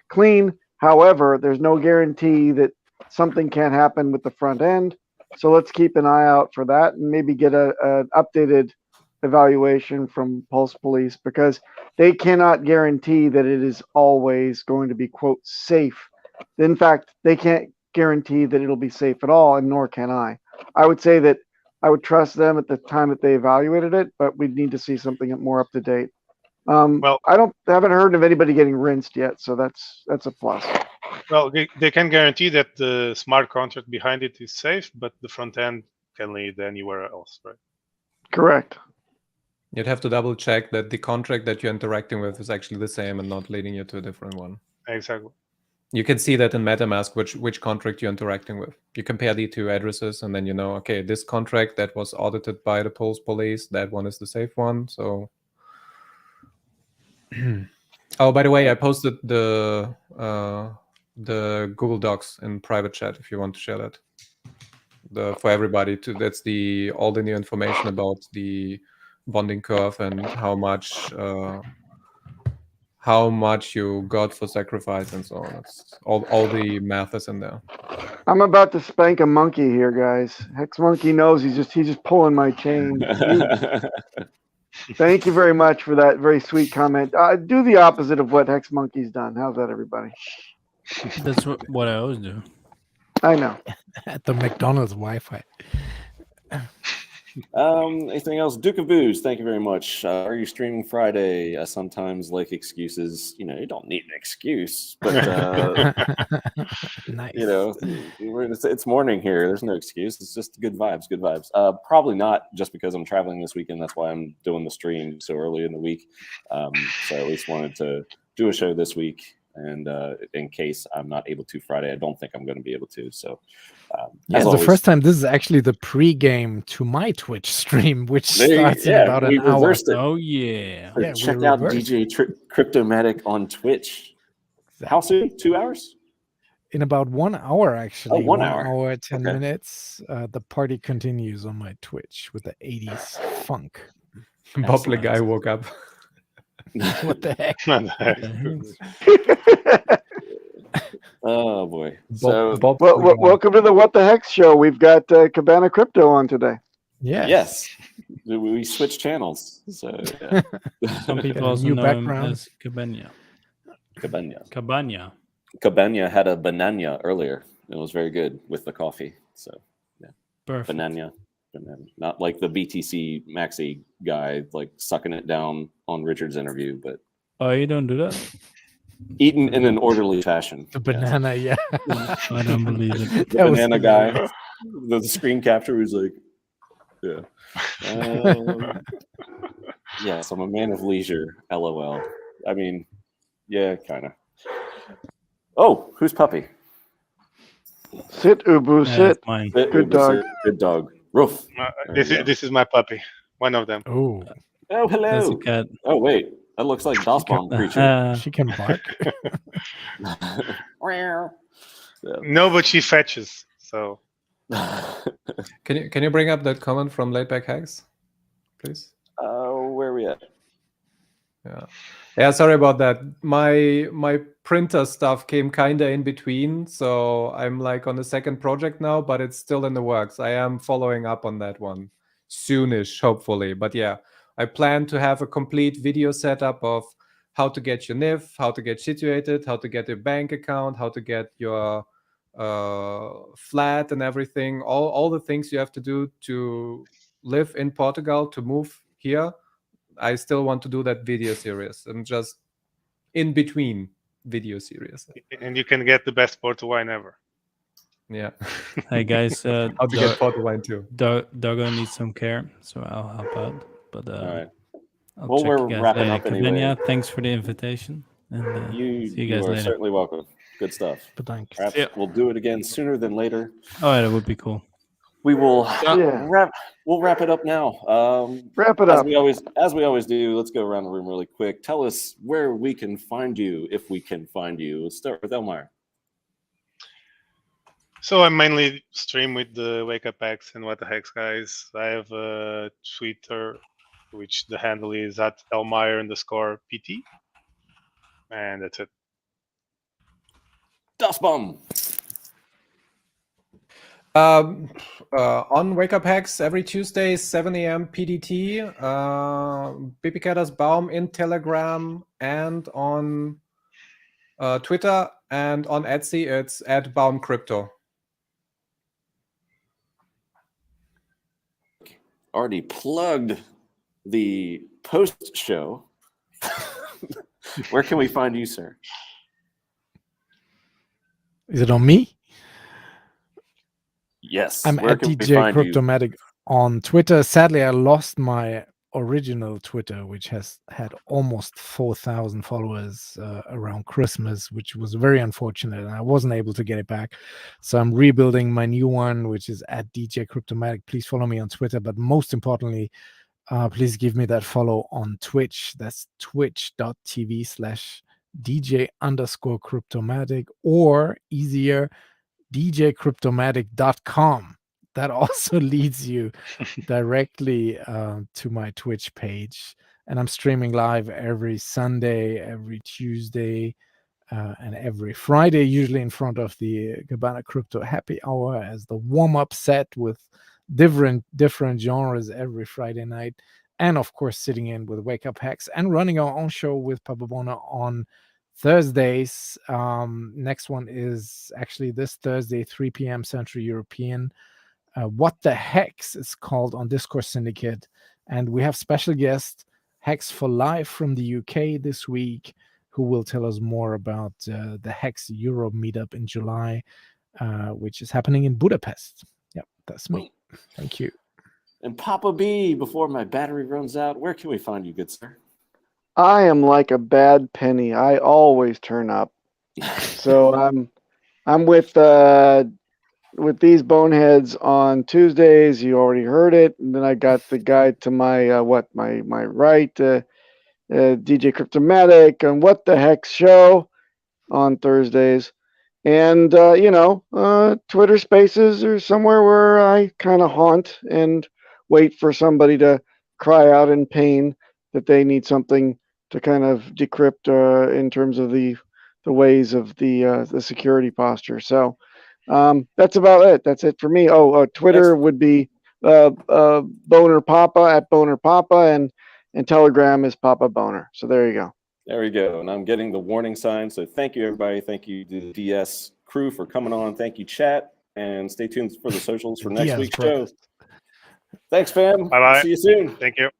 Speaker 3: clean. However, there's no guarantee that something can't happen with the front end. So let's keep an eye out for that and maybe get an updated evaluation from Pulse Police, because they cannot guarantee that it is always going to be, quote, safe. In fact, they can't guarantee that it'll be safe at all, and nor can I. I would say that I would trust them at the time that they evaluated it, but we'd need to see something more up to date. Well, I haven't heard of anybody getting rinsed yet, so that's a plus.
Speaker 5: Well, they can guarantee that the smart contract behind it is safe, but the front end can lead anywhere else, right?
Speaker 3: Correct.
Speaker 6: You'd have to double check that the contract that you're interacting with is actually the same and not leading you to a different one.
Speaker 5: Exactly.
Speaker 6: You can see that in MetaMask, which contract you're interacting with. You compare the two addresses, and then you know, okay, this contract that was audited by the Pulse Police, that one is the safe one. So, oh, by the way, I posted the Google Docs in private chat if you want to share that. For everybody too. That's all the new information about the bonding curve and how much you got for sacrifice and so on. It's all the math is in there.
Speaker 3: I'm about to spank a monkey here, guys. Hex Monkey knows he's just pulling my chain. Thank you very much for that very sweet comment. Do the opposite of what Hex Monkey's done. How's that, everybody?
Speaker 2: That's what I always do.
Speaker 3: I know.
Speaker 7: At the McDonald's Wi-Fi.
Speaker 1: Anything else? Duke of Booze, thank you very much. Are you streaming Friday? I sometimes like excuses. You don't need an excuse, but
Speaker 7: Nice.
Speaker 1: it's morning here. There's no excuse. It's just good vibes. Good vibes. Probably not just because I'm traveling this weekend. That's why I'm doing the stream so early in the week. So I at least wanted to do a show this week. And in case I'm not able to Friday, I don't think I'm going to be able to. So,
Speaker 7: yeah, the first time, this is actually the pre-game to my Twitch stream, which starts in about an hour.
Speaker 2: Oh, yeah.
Speaker 1: Check out DJ Cryptomatic on Twitch. Exactly. How soon? 2 hours?
Speaker 7: In about 1 hour, actually.
Speaker 1: Oh, 1 hour.
Speaker 7: 1 hour, 10 minutes. The party continues on my Twitch with the 80s funk.
Speaker 6: Bob guy woke up.
Speaker 7: What the heck?
Speaker 1: Oh boy!
Speaker 3: Welcome to the What the Hex show. We've got Cabana Crypto on today.
Speaker 1: Yes. We switched channels. So yeah.
Speaker 2: Some people also know him as Cabana.
Speaker 1: Cabana had a banana earlier. It was very good with the coffee. So yeah,
Speaker 2: perfect.
Speaker 1: Banana. Not like the BTC Maxi guy, like sucking it down on Richard's interview, but
Speaker 2: you don't do that.
Speaker 1: Eaten in an orderly fashion.
Speaker 7: The banana, yeah.
Speaker 2: I don't believe it.
Speaker 1: The banana guy, the screen capture was like, yeah. Yes, I'm a man of leisure. LOL. I mean, yeah, kind of. Oh, who's puppy?
Speaker 3: Sit, Ubu, sit.
Speaker 2: Mine.
Speaker 3: Good dog.
Speaker 1: Good dog. Roof.
Speaker 5: This is my puppy. One of them.
Speaker 7: Oh,
Speaker 1: hello.
Speaker 2: That's a cat.
Speaker 1: Oh wait, that looks like DOSBomb creature.
Speaker 7: She can bark.
Speaker 5: No, but she fetches. So.
Speaker 6: Can you bring up that comment from Laidback Hacks, please?
Speaker 1: Where are we at?
Speaker 6: Yeah. Sorry about that. My printer stuff came kinda in between, so I'm like on the second project now, but it's still in the works. I am following up on that one soonish, hopefully. But yeah, I plan to have a complete video setup of how to get your NIF, how to get situated, how to get your bank account, how to get your flat and everything. All the things you have to do to live in Portugal, to move here. I still want to do that video series. I'm just in between video series.
Speaker 5: And you can get the best Porto wine ever.
Speaker 6: Yeah.
Speaker 2: Hey guys,
Speaker 6: how to get Porto wine too.
Speaker 2: Doggo needs some care, so I'll help out. But
Speaker 1: all right.
Speaker 2: I'll check
Speaker 1: we're
Speaker 2: you guys
Speaker 1: wrapping
Speaker 2: later.
Speaker 1: up anyway.
Speaker 2: Thanks for the invitation. And
Speaker 1: you
Speaker 2: see you guys
Speaker 1: are
Speaker 2: later.
Speaker 1: Certainly welcome. Good stuff.
Speaker 7: Thanks.
Speaker 1: Perhaps we'll do it again sooner than later.
Speaker 2: Oh, that would be cool.
Speaker 1: We will wrap it up now.
Speaker 3: Wrap it up.
Speaker 1: As we always do, let's go around the room really quick. Tell us where we can find you, if we can find you. Let's start with Elmire.
Speaker 5: So I mainly stream with the Wake Up HEX and What the Hex guys. I have a Twitter, which the handle is at Elmire_PT. And that's it.
Speaker 1: DOSBomb.
Speaker 6: On Wake Up HEX every Tuesday, 7 a.m. PDT. BPK in Telegram and on Twitter, and on Etsy, it's at Baum Crypto.
Speaker 1: Already plugged the post show. Where can we find you, sir?
Speaker 7: Is it on me?
Speaker 1: Yes.
Speaker 7: I'm at DJ Cryptomatic on Twitter. Sadly, I lost my original Twitter, which has had almost 4,000 followers around Christmas, which was very unfortunate, and I wasn't able to get it back. So I'm rebuilding my new one, which is at DJ Cryptomatic. Please follow me on Twitter, but most importantly, please give me that follow on Twitch. That's twitch.tv/DJ_Cryptomatic, or easier, djcryptomatic.com. That also leads you directly to my Twitch page. And I'm streaming live every Sunday, every Tuesday, and every Friday, usually in front of the Cabana Crypto Happy Hour as the warm-up set with different genres every Friday night. And of course, sitting in with Wake Up HEX and running our own show with Papa Bona on Thursdays. Next one is actually this Thursday, 3 p.m. Central European. What the Hex is called on Discourse Syndicate. And we have special guest Hex for Life from the UK this week, who will tell us more about the Hex Europe meetup in July, which is happening in Budapest. Yep, that's me. Thank you.
Speaker 1: And Papa B, before my battery runs out, where can we find you, good sir?
Speaker 3: I am like a bad penny. I always turn up. So I'm with these boneheads on Tuesdays. You already heard it. And then I got the guy to my my right, DJ Cryptomatic and What the Hex show on Thursdays. And Twitter Spaces or somewhere where I kind of haunt and wait for somebody to cry out in pain that they need something to kind of decrypt in terms of the ways of the security posture. So that's about it. That's it for me. Twitter would be Boner Papa at Boner Papa, and Telegram is Papa Boner. So there you go.
Speaker 1: There we go. And I'm getting the warning sign. So thank you, everybody. Thank you to the DS crew for coming on. Thank you, chat. And stay tuned for the socials for next week's show. Thanks, fam.
Speaker 5: Bye-bye.
Speaker 1: See you soon.
Speaker 5: Thank you.